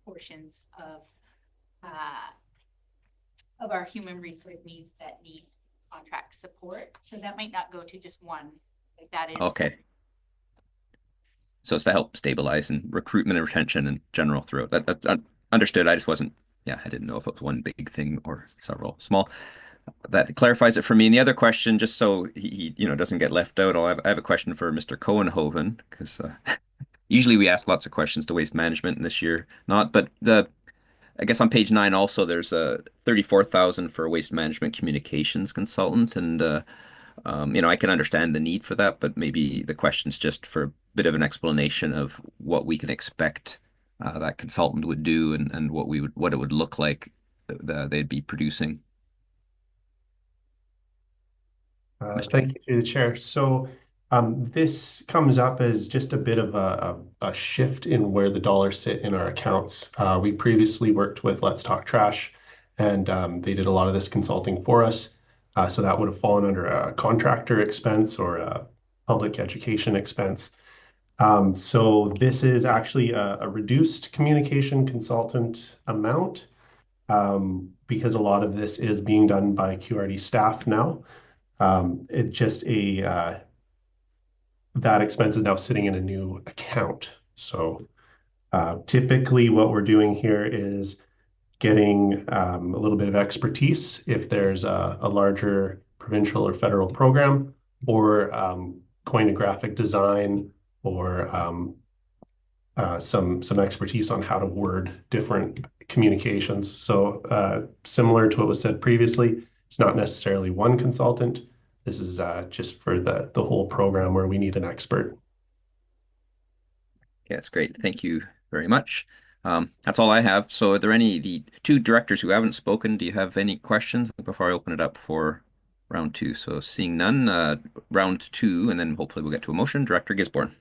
portions of our human resource needs that need contract support. So that might not go to just one. Like that is Okay. So it's to help stabilize and recruitment and retention in general throughout. That's understood. I just wasn't, yeah, I didn't know if it was one big thing or several small. That clarifies it for me. And the other question, just so he you know, doesn't get left out, I have a question for Mr. Cohenhoven, because usually we ask lots of questions to waste management, and this year not. But I guess on page 9 also there's a 34,000 for a waste management communications consultant, and you know, I can understand the need for that, but maybe the question's just for a bit of an explanation of what we can expect that consultant would do, and what it would look like they'd be producing. Thank you through the chair. So this comes up as just a bit of a shift in where the dollars sit in our accounts. We previously worked with Let's Talk Trash, and they did a lot of this consulting for us. So that would have fallen under a contractor expense or a public education expense. So this is actually a reduced communication consultant amount because a lot of this is being done by QRD staff now. It just that expense is now sitting in a new account. So typically what we're doing here is getting a little bit of expertise if there's a larger provincial or federal program, or coin a graphic design, or some expertise on how to word different communications. So similar to what was said previously, it's not necessarily one consultant. This is just for the whole program where we need an expert. Yeah, that's great. Thank you very much. That's all I have. So are there the two directors who haven't spoken, do you have any questions before I open it up for round 2? So seeing none, round 2, and then hopefully we'll get to a motion. Director Gisborne.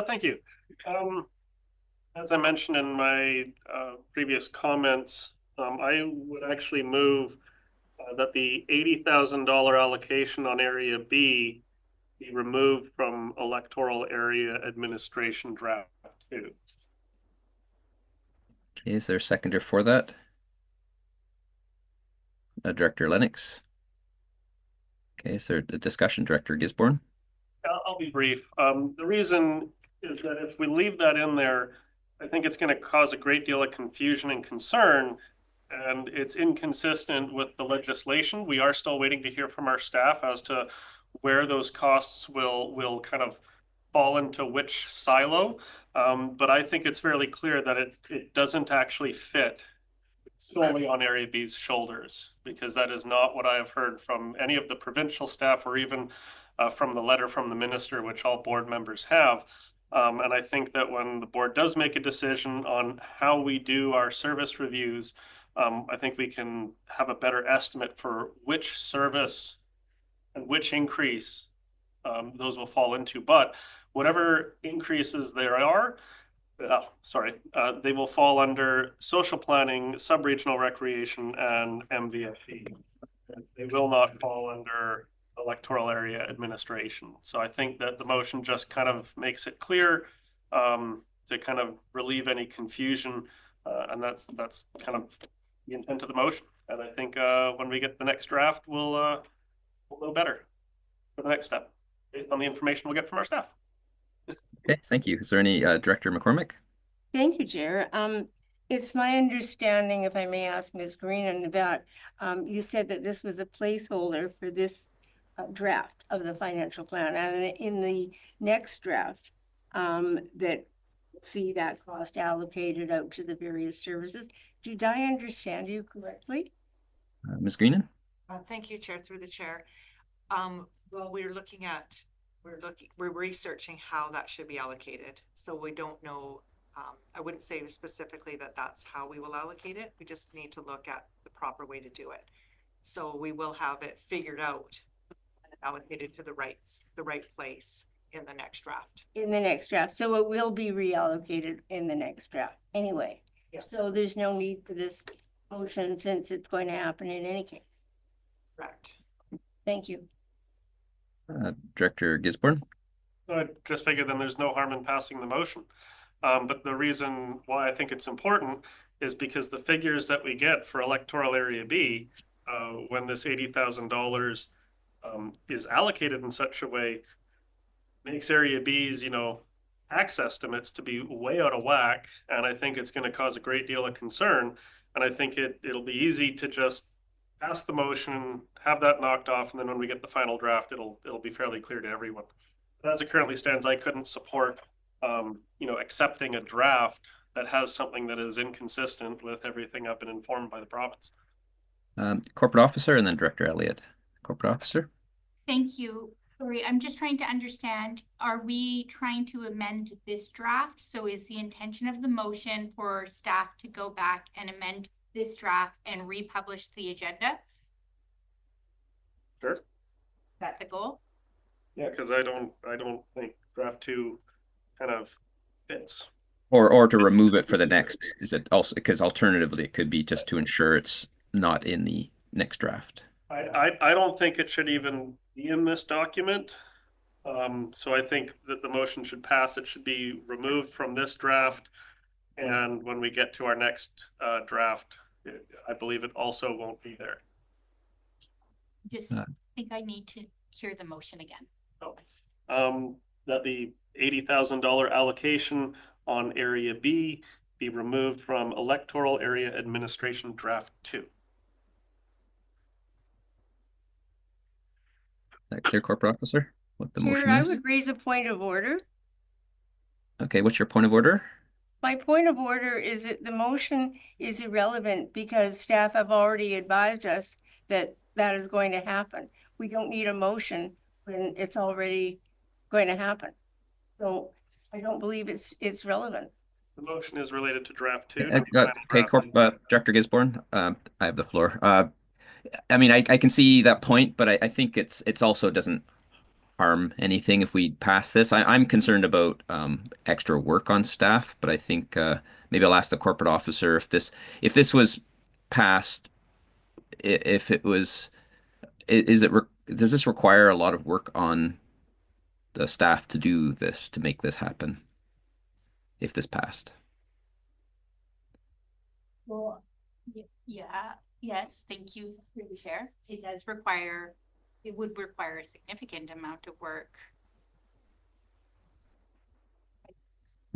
Thank you. As I mentioned in my previous comments, I would actually move that the $80,000 allocation on Area B be removed from electoral area administration draft 2. Okay, is there a seconder for that? Director Lennox. Okay, is there a discussion? Director Gisborne. I'll be brief. The reason is that if we leave that in there, I think it's going to cause a great deal of confusion and concern, and it's inconsistent with the legislation. We are still waiting to hear from our staff as to where those costs will kind of fall into which silo. But I think it's fairly clear that it doesn't actually fit solely on Area B's shoulders, because that is not what I have heard from any of the provincial staff, or even from the letter from the minister, which all board members have. And I think that when the board does make a decision on how we do our service reviews, I think we can have a better estimate for which service and which increase those will fall into. But whatever increases there are, they will fall under social planning, sub-regional recreation, and MVFE. They will not fall under electoral area administration. So I think that the motion just kind of makes it clear to kind of relieve any confusion. And that's kind of the intent of the motion. And I think when we get the next draft, we'll know better for the next step based on the information we'll get from our staff. Okay, thank you. Is there any Director McCormick? Thank you, Chair. It's my understanding, if I may ask Ms. Green, that you said that this was a placeholder for this draft of the financial plan, and in the next draft, that see that cost allocated out to the various services. Did I understand you correctly? Ms. Greenan? Thank you, Chair, through the chair. Well, we're researching how that should be allocated. So we don't know, I wouldn't say specifically that that's how we will allocate it. We just need to look at the proper way to do it. So we will have it figured out and allocated to the right place in the next draft. In the next draft. So it will be reallocated in the next draft anyway. Yes. So there's no need for this motion since it's going to happen in any case. Correct. Thank you. Director Gisborne? I just figured then there's no harm in passing the motion. But the reason why I think it's important is because the figures that we get for electoral area B, when this $80,000 is allocated in such a way, makes area B's, tax estimates to be way out of whack. And I think it's going to cause a great deal of concern. And I think it'll be easy to just pass the motion, have that knocked off, and then when we get the final draft, it'll be fairly clear to everyone. But as it currently stands, I couldn't support, accepting a draft that has something that is inconsistent with everything I've been informed by the province. Corporate Officer and then Director Elliott. Corporate Officer? Thank you. Sorry, I'm just trying to understand, are we trying to amend this draft? So is the intention of the motion for staff to go back and amend this draft and republish the agenda? Sure. Is that the goal? Yeah, because I don't think draft 2 kind of fits. Or to remove it for the next, is it also, because alternatively it could be just to ensure it's not in the next draft. I don't think it should even be in this document. So I think that the motion should pass. It should be removed from this draft. And when we get to our next draft, I believe it also won't be there. Just think I need to hear the motion again. That the $80,000 allocation on area B be removed from electoral area administration draft 2. That clear, Corporate Officer? What the motion I is? would raise a point of order. Okay, what's your point of order? My point of order is that the motion is irrelevant because staff have already advised us that that is going to happen. We don't need a motion when it's already going to happen. So I don't believe it's relevant. The motion is related to draft 2. Okay, Director Gisborne, I have the floor. I mean, I can see that point, but I think it's also doesn't harm anything if we pass this. I'm concerned about extra work on staff, but I think maybe I'll ask the corporate officer if this was passed, does this require a lot of work on the staff to do this, to make this happen, if this passed? Well, yes, thank you for the share. It would require a significant amount of work.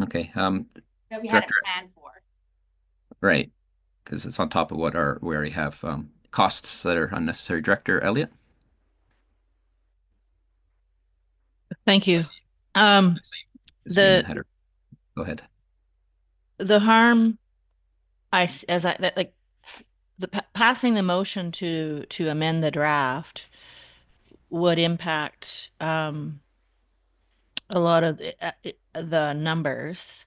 Okay. That we hadn't planned for. Right, because it's on top of we already have costs that are unnecessary. Director Elliott? Thank you. Go ahead. The harm passing the motion to amend the draft would impact a lot of the numbers,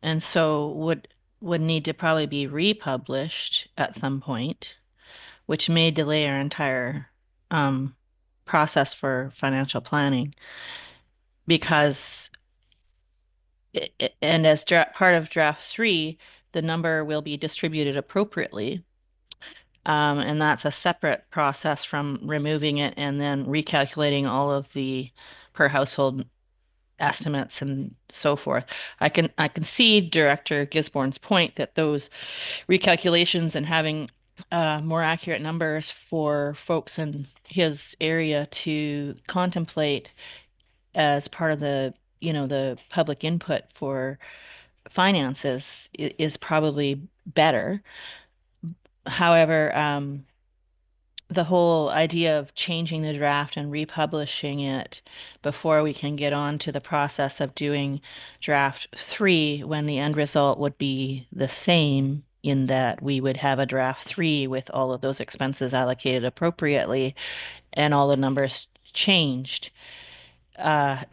and so would need to probably be republished at some point, which may delay our entire process for financial planning, because And as part of draft 3, the number will be distributed appropriately. And that's a separate process from removing it and then recalculating all of the per household estimates and so forth. I can see Director Gisborne's point that those recalculations and having more accurate numbers for folks in his area to contemplate as part of the public input for finances is probably better. However, the whole idea of changing the draft and republishing it before we can get on to the process of doing draft 3 when the end result would be the same in that we would have a draft 3 with all of those expenses allocated appropriately and all the numbers changed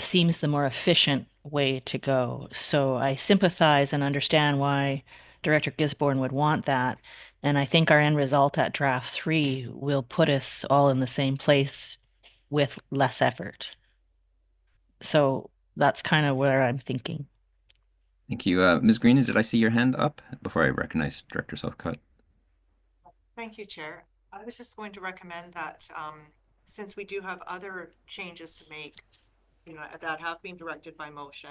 seems the more efficient way to go. So I sympathize and understand why Director Gisborne would want that. And I think our end result at draft 3 will put us all in the same place with less effort. So that's kind of where I'm thinking. Thank you. Ms. Green, did I see your hand up before I recognize Director Southcott? Thank you, Chair. I was just going to recommend that since we do have other changes to make, that have been directed by motion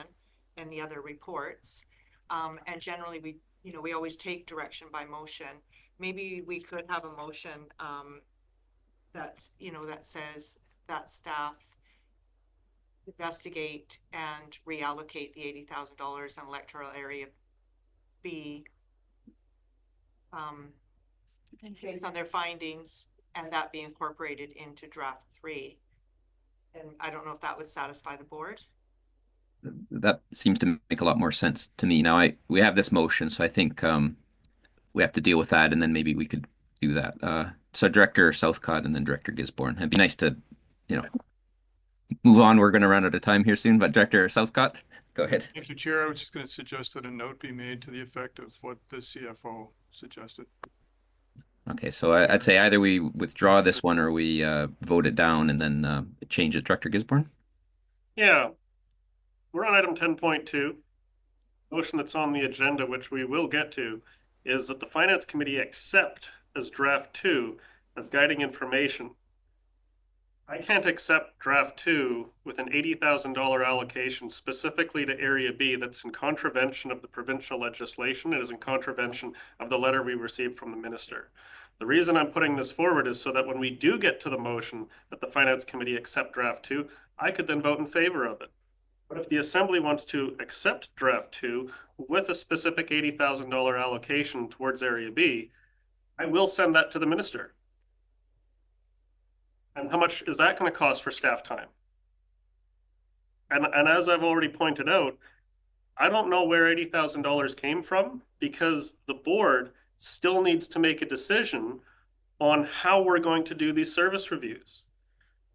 and the other reports, and generally we always take direction by motion. Maybe we could have a motion that says that staff investigate and reallocate the $80,000 in electoral area B based on their findings, and that be incorporated into draft 3. And I don't know if that would satisfy the board. That seems to make a lot more sense to me. Now, we have this motion, so I think we have to deal with that, and then maybe we could do that. So Director Southcott and then Director Gisborne. It'd be nice to, move on. We're going to run out of time here soon, but Director Southcott, go ahead. Thank you, Chair. I was just going to suggest that a note be made to the effect of what the CFO suggested. Okay, so I'd say either we withdraw this one or we vote it down and then change it. Director Gisborne? Yeah, we're on item 10.2. Motion that's on the agenda, which we will get to, is that the Finance Committee accept as draft 2 as guiding information. I can't accept draft 2 with an $80,000 allocation specifically to Area B that's in contravention of the provincial legislation. It is in contravention of the letter we received from the minister. The reason I'm putting this forward is so that when we do get to the motion that the Finance Committee accept draft 2, I could then vote in favor of it. But if the Assembly wants to accept draft 2 with a specific $80,000 allocation towards Area B, I will send that to the minister. And how much is that going to cost for staff time? And as I've already pointed out, I don't know where $80,000 came from because the board still needs to make a decision on how we're going to do these service reviews.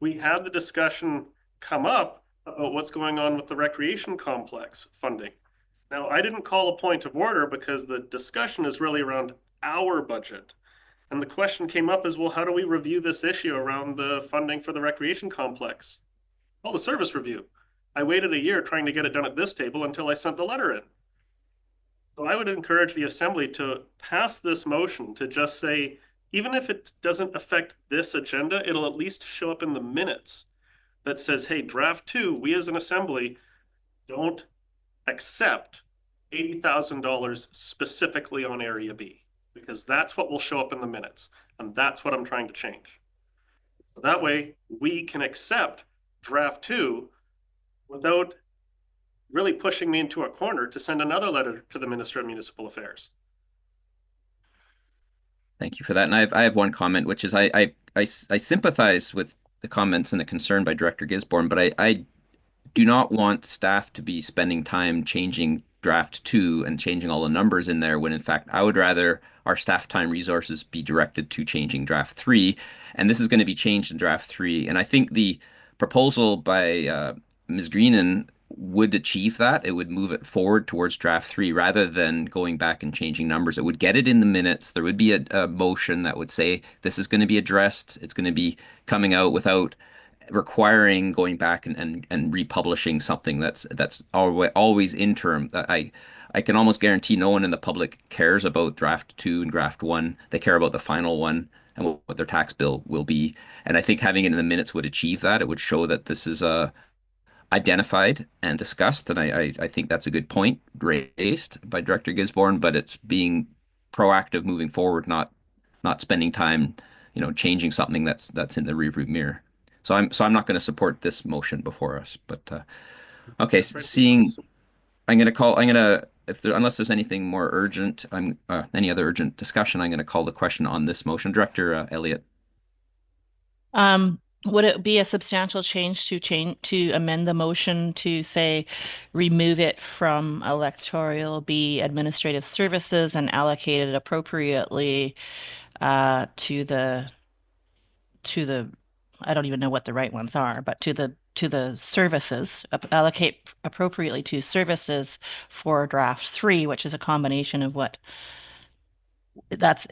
We had the discussion come up about what's going on with the recreation complex funding. Now, I didn't call a point of order because the discussion is really around our budget. And the question came up is, well, how do we review this issue around the funding for the recreation complex? Well, the service review. I waited a year trying to get it done at this table until I sent the letter in. So I would encourage the Assembly to pass this motion to just say, even if it doesn't affect this agenda, it'll at least show up in the minutes that says, hey, draft 2, we as an Assembly don't accept $80,000 specifically on Area B, because that's what will show up in the minutes. And that's what I'm trying to change. That way we can accept draft 2 without really pushing me into a corner to send another letter to the Minister of Municipal Affairs. Thank you for that. And I have one comment, which is I sympathize with the comments and the concern by Director Gisborne, but I do not want staff to be spending time changing draft 2 and changing all the numbers in there when in fact I would rather our staff time resources be directed to changing draft 3. And this is going to be changed in draft 3. And I think the proposal by Ms. Greenan would achieve that. It would move it forward towards draft 3 rather than going back and changing numbers. It would get it in the minutes. There would be a motion that would say this is going to be addressed. It's going to be coming out without requiring going back and republishing something that's always interim. I can almost guarantee no one in the public cares about draft 2 and draft 1. They care about the final one and what their tax bill will be. And I think having it in the minutes would achieve that. It would show that this is identified and discussed. And I think that's a good point raised by Director Gisborne, but it's being proactive moving forward, not spending time, changing something that's in the rearview mirror. So I'm not going to support this motion before us. But okay, unless there's anything more urgent, any other urgent discussion, I'm going to call the question on this motion. Director Elliott. Would it be a substantial change to amend the motion to say remove it from electoral, be administrative services and allocate it appropriately to the I don't even know what the right ones are, but to the services, allocate appropriately to services for draft 3, which is a combination of what that's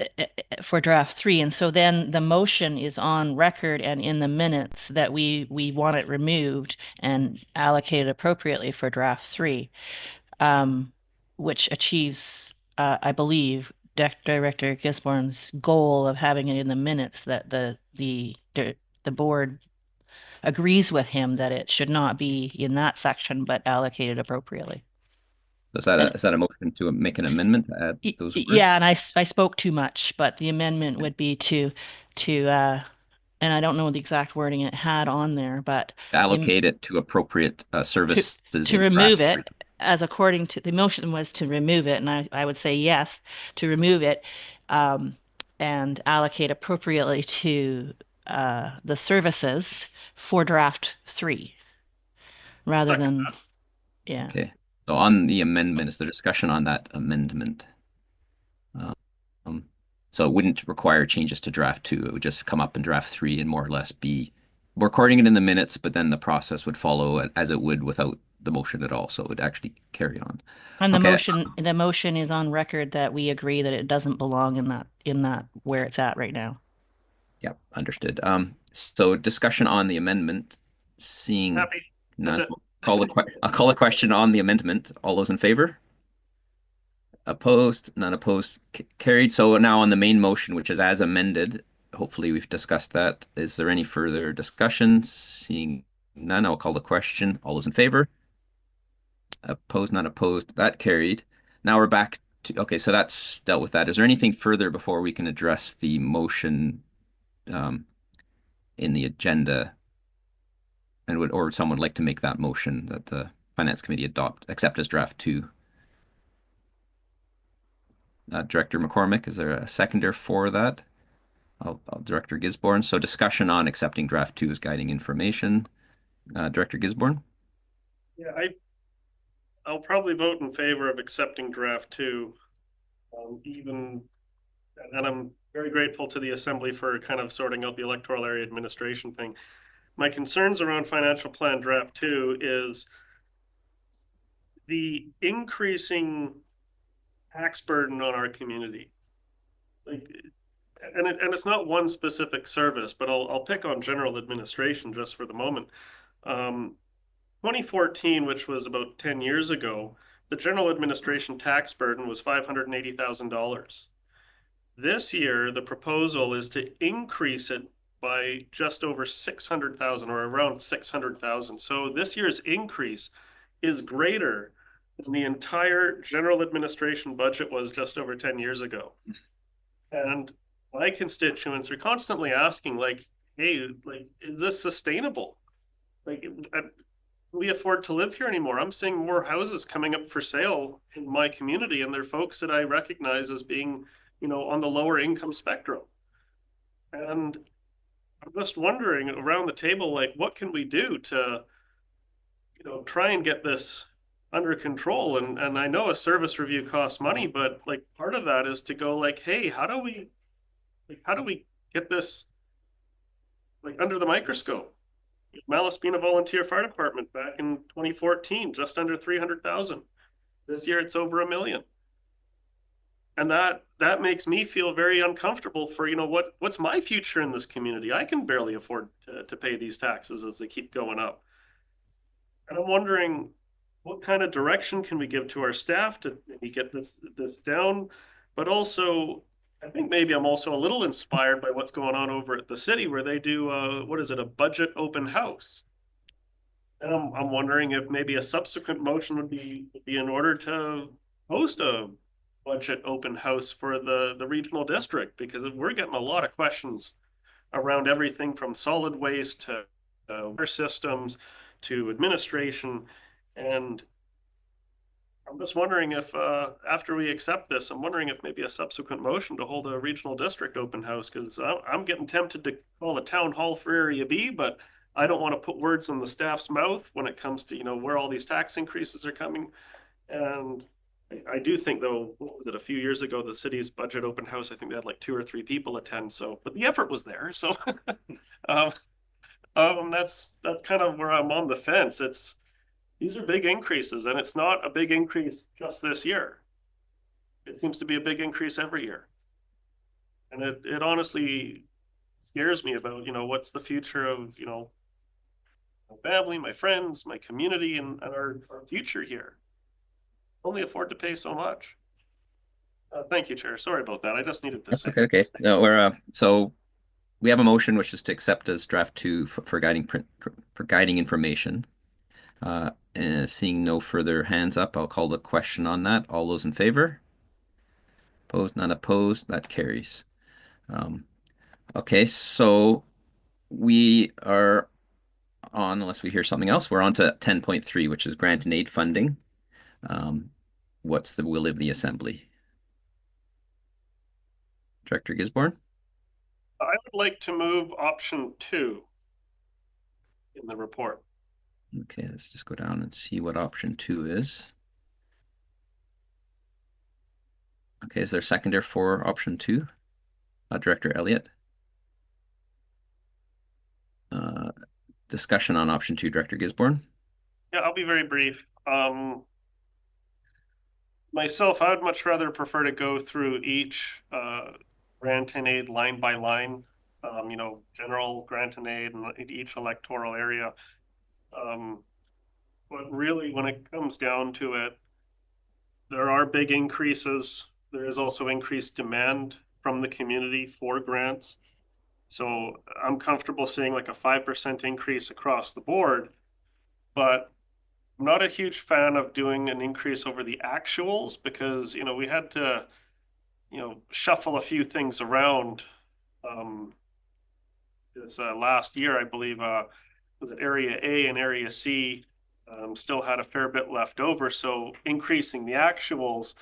for draft 3. And so then the motion is on record and in the minutes that we want it removed and allocated appropriately for draft 3, which achieves, I believe, Director Gisborne's goal of having it in the minutes that the board agrees with him that it should not be in that section, but allocated appropriately. Is that a motion to make an amendment to add those words? Yeah, and I spoke too much, but the amendment would be to and I don't know the exact wording it had on there, but allocate it to appropriate services to in remove draft 3. it, as according to the motion was to remove it, and I would say yes to remove it, and allocate appropriately to the services for draft 3, rather than yeah. Okay. So on the amendment, is there discussion on that amendment? So it wouldn't require changes to draft 2. It would just come up in draft 3 and more or less be recording it in the minutes, but then the process would follow as it would without the motion at all. So it would actually carry on. And Okay. the motion is on record that we agree that it doesn't belong in that where it's at right now. Yep, understood. So discussion on the amendment, seeing Happy. none. I'll call the question on the amendment. All those in favor? Opposed? None opposed. Carried. So now on the main motion, which is as amended, hopefully we've discussed that. Is there any further discussion? Seeing none, I'll call the question. All those in favor? Opposed? None opposed. That carried. Now we're back to, okay, so that's dealt with that. Is there anything further before we can address the motion in the agenda? And or someone would like to make that motion that the Finance Committee accept as draft 2? Director McCormick, is there a seconder for that? I'll Director Gisborne. So discussion on accepting draft 2 as guiding information. Director Gisborne? Yeah, I'll probably vote in favor of accepting draft 2, and I'm very grateful to the Assembly for kind of sorting out the electoral area administration thing. My concerns around financial plan draft 2 is the increasing tax burden on our community. And it's not one specific service, but I'll pick on general administration just for the moment. 2014, which was about 10 years ago, the general administration tax burden was $580,000. This year, the proposal is to increase it by just over 600,000 or around 600,000. So this year's increase is greater than the entire general administration budget was just over 10 years ago. And my constituents are constantly asking, like, hey, like, is this sustainable? Like, can we afford to live here anymore? I'm seeing more houses coming up for sale in my community, and they're folks that I recognize as being, on the lower income spectrum. And I'm just wondering around the table, like, what can we do to, try and get this under control? And I know a service review costs money, but like part of that is to go like, hey, how do we get this like under the microscope? Malaspina Volunteer Fire Department back in 2014, just under 300,000. This year it's over $1 million. And that makes me feel very uncomfortable for, what's my future in this community? I can barely afford to pay these taxes as they keep going up. And I'm wondering what kind of direction can we give to our staff to maybe get this down? But also, I think maybe I'm also a little inspired by what's going on over at the city where they do, what is it, a budget open house. And I'm wondering if maybe a subsequent motion would be in order to host a budget open house for the regional district, because we're getting a lot of questions around everything from solid waste to water systems to administration. And I'm just wondering if after we accept this, I'm wondering if maybe a subsequent motion to hold a regional district open house, because I'm getting tempted to call a town hall for Area B, but I don't want to put words in the staff's mouth when it comes to, where all these tax increases are coming. And I do think, though, what was it, a few years ago, the city's budget open house, I think they had like 2 or 3 people attend. So, but the effort was there. So that's kind of where I'm on the fence. These are big increases, and it's not a big increase just this year. It seems to be a big increase every year. And it honestly scares me about, what's the future of, my family, my friends, my community, and our future here. Only afford to pay so much. Thank you, Chair. Sorry about that. I just needed to That's say. okay. Okay. No, so we have a motion which is to accept as draft 2 for guiding information. And seeing no further hands up, I'll call the question on that. All those in favor? Opposed? None opposed. That carries. Okay, so we are on, unless we hear something else, we're on to 10.3, which is grant and aid funding. What's the will of the Assembly? Director Gisborne? I would like to move option 2 in the report. Okay, let's just go down and see what option 2 is. Okay, is there a seconder for option 2? Director Elliott? Discussion on option 2, Director Gisborne? Yeah, I'll be very brief. Myself, I would much rather prefer to go through each grant and aid line by line, general grant and aid in each electoral area. But really, when it comes down to it, there are big increases. There is also increased demand from the community for grants. So I'm comfortable seeing like a 5% increase across the board, but I'm not a huge fan of doing an increase over the actuals because, we had to, shuffle a few things around. This last year, I believe, was it Area A and Area C still had a fair bit left over. So increasing the actuals,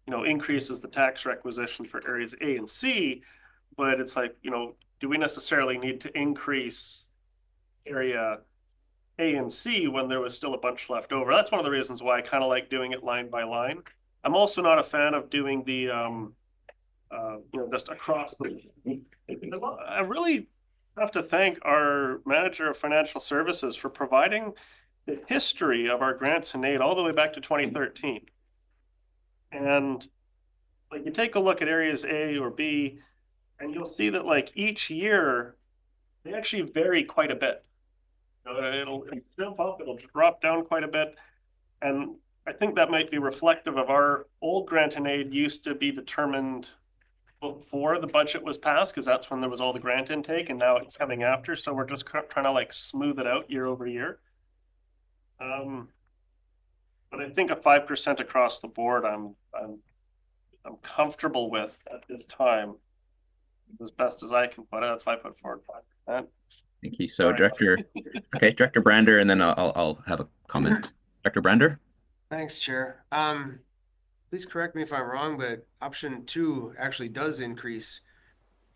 increases the tax requisition for areas A and C. But it's like, do we necessarily need to increase area A and C when there was still a bunch left over? That's one of the reasons why I kind of like doing it line by line. I'm also not a fan of doing the, just across the. I really have to thank our manager of financial services for providing the history of our grants and aid all the way back to 2013. And like you take a look at areas A or B, and you'll see that like each year they actually vary quite a bit. It'll jump up, it'll drop down quite a bit. And I think that might be reflective of our old grant and aid used to be determined before the budget was passed, because that's when there was all the grant intake, and now it's coming after. So we're just trying to like smooth it out year over year. But I think a 5% across the board, I'm comfortable with at this time, as best as I can put it. That's why I put forward 5%. Thank you. So Director Brander, and then I'll have a comment. Director Brander? Thanks, Chair. Please correct me if I'm wrong, but option 2 actually does increase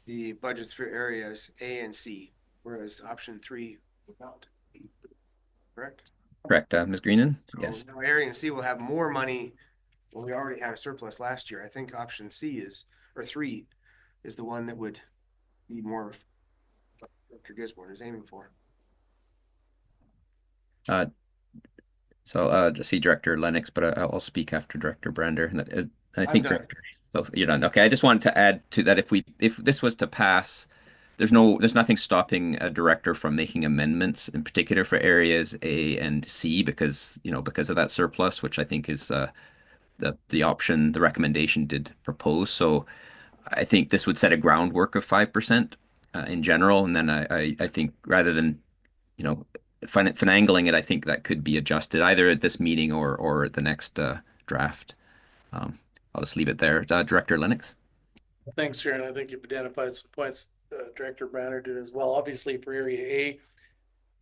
the budgets for areas A and C, whereas option 3 would not. Correct? Correct, Ms. Greenan? So Yes. now area C will have more money. Well, we already had a surplus last year. I think option C or 3 is the one that would be more of what Dr. Gisborne is aiming for. So just see Director Lennox, but I'll speak after Director Brander. And I think Director, So you're done. Okay, I just wanted to add to that if this was to pass, there's nothing stopping a director from making amendments, in particular for areas A and C, because because of that surplus, which I think is the option the recommendation did propose. So I think this would set a groundwork of 5% in general, and then I think rather than finagling it, I think that could be adjusted either at this meeting or at the next draft. I'll just leave it there. Director Lennox. Thanks, Sharon. I think you've identified some points. Director Branner did as well. Obviously, for Area A,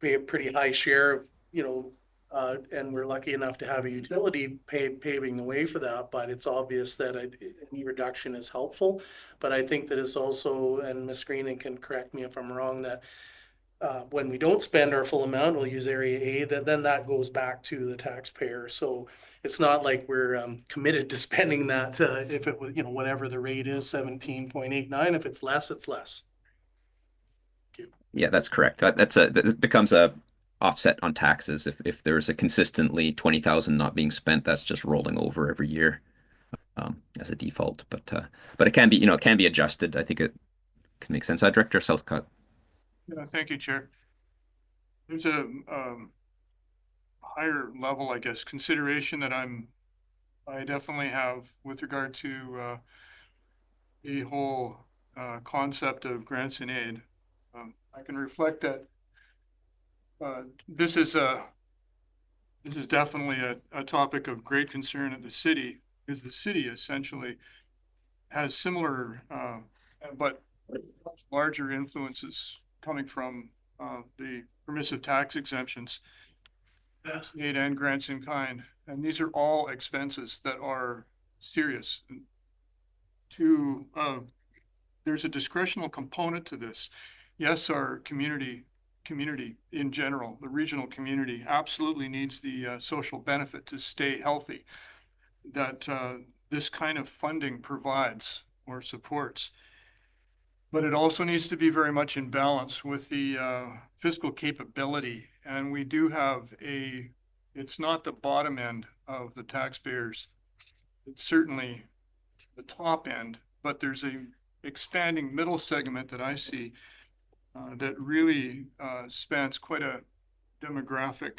we have a pretty high share of, and we're lucky enough to have a utility paving the way for that. But it's obvious that any reduction is helpful. But I think that it's also, and Ms. Greenan can correct me if I'm wrong, that when we don't spend our full amount, we'll use Area A, then that goes back to the taxpayer. So it's not like we're committed to spending that if it was, whatever the rate is, 17.89. If it's less, it's less. Yeah, that's correct. That becomes a offset on taxes. If there's a consistently 20,000 not being spent, that's just rolling over every year as a default. But it can be, it can be adjusted. I think it can make sense. Director Southcott. Yeah, thank you, Chair. There's a higher level, I guess, consideration that I definitely have with regard to the whole concept of grants and aid. I can reflect that this is definitely a topic of great concern at the city, because the city essentially has similar but much larger influences coming from the permissive tax exemptions, aid and grants in kind. And these are all expenses that are serious. There's a discretional component to this. Yes, our community in general, the regional community, absolutely needs the social benefit to stay healthy that this kind of funding provides or supports. But it also needs to be very much in balance with the fiscal capability. And we do have it's not the bottom end of the taxpayers. It's certainly the top end, but there's a expanding middle segment that I see that really spans quite a demographic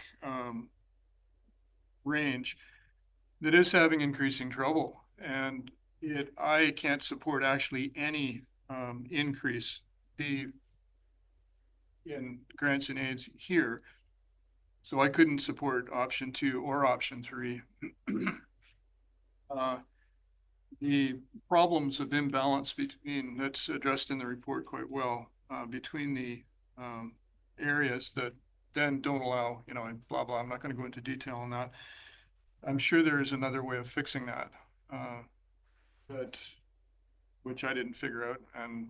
range that is having increasing trouble. And I can't support actually any increase in grants and aids here. So I couldn't support option 2 or option 3. The problems of imbalance that's addressed in the report quite well, between the areas that then don't allow, blah, blah. I'm not going to go into detail on that. I'm sure there is another way of fixing that, which I didn't figure out, and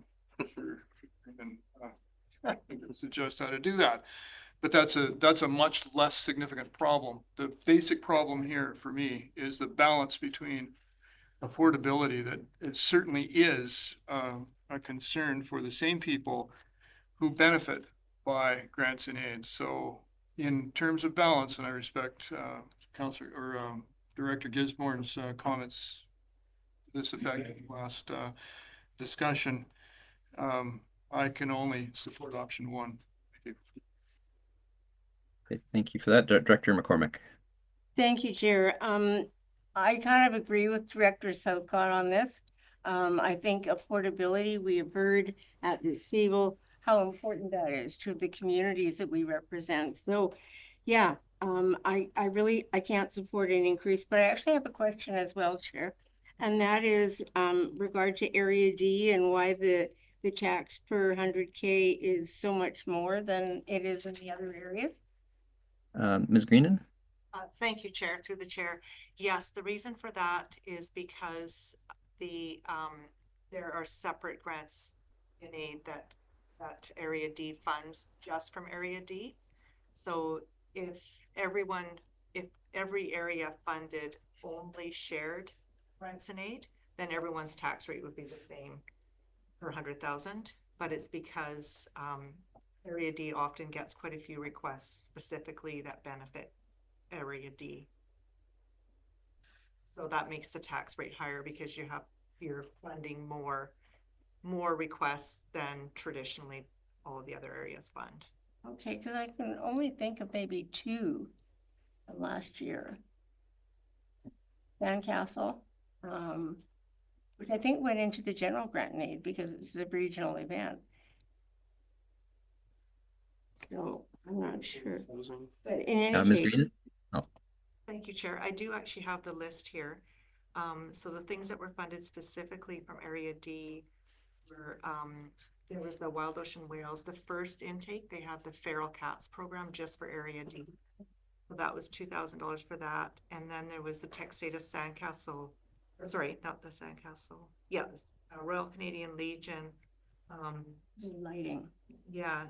suggest how to do that. But that's a much less significant problem. The basic problem here for me is the balance between affordability, that it certainly is a concern for the same people who benefit by grants and aid. So in terms of balance, and I respect Councillor or Director Gisborne's comments to this effect in the last discussion, I can only support option 1. Thank you. Okay, thank you for that, Director McCormick. Thank you, Chair. I kind of agree with Director Southcott on this. I think affordability, we have heard at this table how important that is to the communities that we represent. So yeah, I can't support an increase, but I actually have a question as well, Chair. And that is regard to Area D and why the tax per 100K is so much more than it is in the other areas. Ms. Greenan? Thank you, Chair, through the chair. Yes, the reason for that is because there are separate grants in aid that Area D funds just from Area D. So if every area funded only shared grants and aid, then everyone's tax rate would be the same per 100,000. But it's because Area D often gets quite a few requests specifically that benefit Area D. So that makes the tax rate higher because you have you're funding more requests than traditionally all of the other areas fund. Okay, because I can only think of maybe two from last year. Sandcastle, which I think went into the general grant and aid because it's a regional event. So I'm not sure, but in any Ms. case. Green? Oh, Thank you, Chair. I do actually have the list here. So the things that were funded specifically from Area D were, there was the Wild Ocean Whales, the first intake, they had the Feral Cats program just for Area D. So that was $2,000 for that. And then there was the Texada Sandcastle, or sorry, not the Sandcastle. Yeah, Royal Canadian Legion. Lighting. Yeah,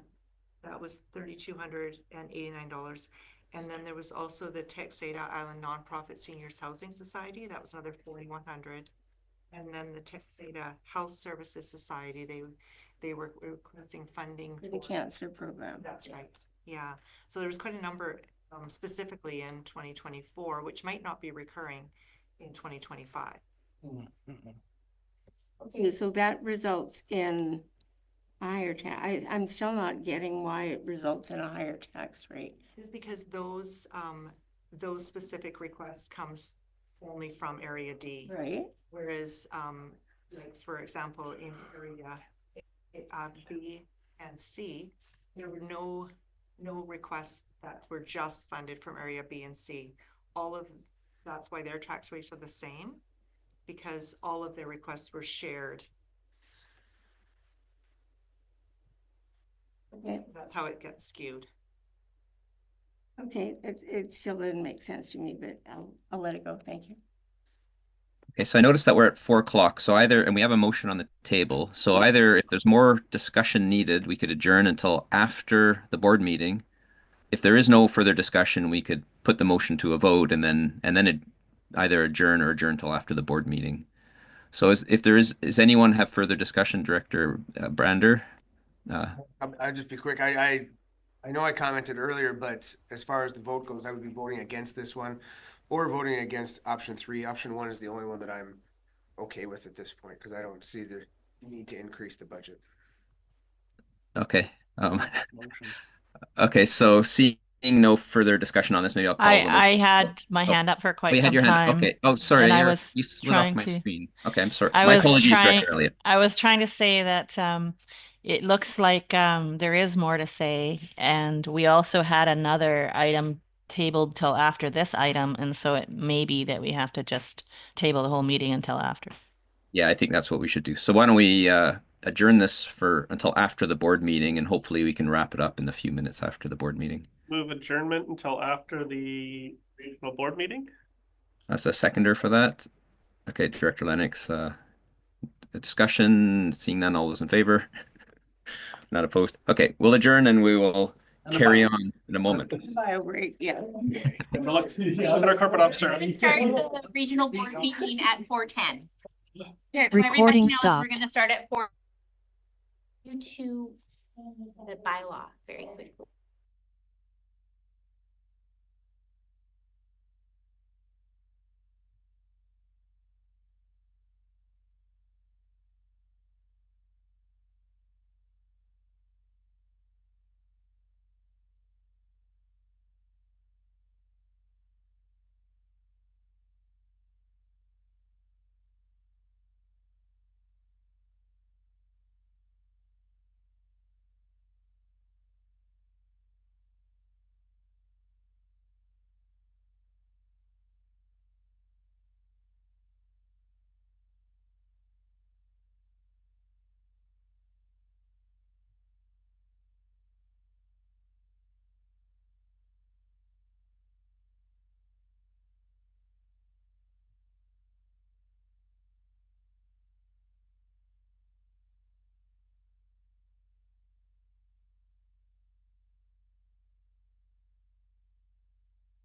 that was $3,289. And then there was also the Texada Island Nonprofit Seniors Housing Society. That was another $4,100. And then the Texada Health Services Society, they were requesting funding For the cancer program. That's right. Yeah. So there was quite a number specifically in 2024, which might not be recurring in 2025. Okay, so that results in higher tax. I'm still not getting why it results in a higher tax rate. It's because those specific requests comes only from Area D. Right. Whereas, like for example, in Area B and C, there were no requests that were just funded from Area B and C. That's why their tax rates are the same, because all of their requests were shared. Okay. So that's how it gets skewed. Okay, it still didn't make sense to me, but I'll let it go. Thank you. okay, so I noticed that we're at 4 o'clock. So and we have a motion on the table. So either if there's more discussion needed, we could adjourn until after the board meeting. If there is no further discussion, we could put the motion to a vote and then either adjourn or adjourn until after the board meeting. So if there is anyone have further discussion, Director Brander? I'll just be quick. I know I commented earlier, but as far as the vote goes, I would be voting against this one or voting against option 3. Option 1 is the only one that I'm okay with at this point because I don't see the need to increase the budget. Okay. Okay, so seeing no further discussion on this, maybe I'll call the motion. I had my hand up for quite you had some your hand. time. Okay. Oh, sorry. And You slid off my screen. Okay, I'm sorry. I My was apologies, trying, Director Elliott. I was trying to say that it looks like there is more to say, and we also had another item tabled till after this item, and so it may be that we have to just table the whole meeting until after. Yeah, I think that's what we should do. So why don't we adjourn this until after the board meeting, and hopefully we can wrap it up in a few minutes after the board meeting. Move adjournment until after the regional board meeting. That's a seconder for that. Okay, Director Lennox, a discussion, seeing none, all those in favor? Not opposed. Okay, we'll adjourn and we will carry on in a moment. Bio break, yeah. Our corporate officer. We're gonna start the regional board meeting at 4:10. Recording We're stopped. gonna start at 4. Due to the bylaw very quickly.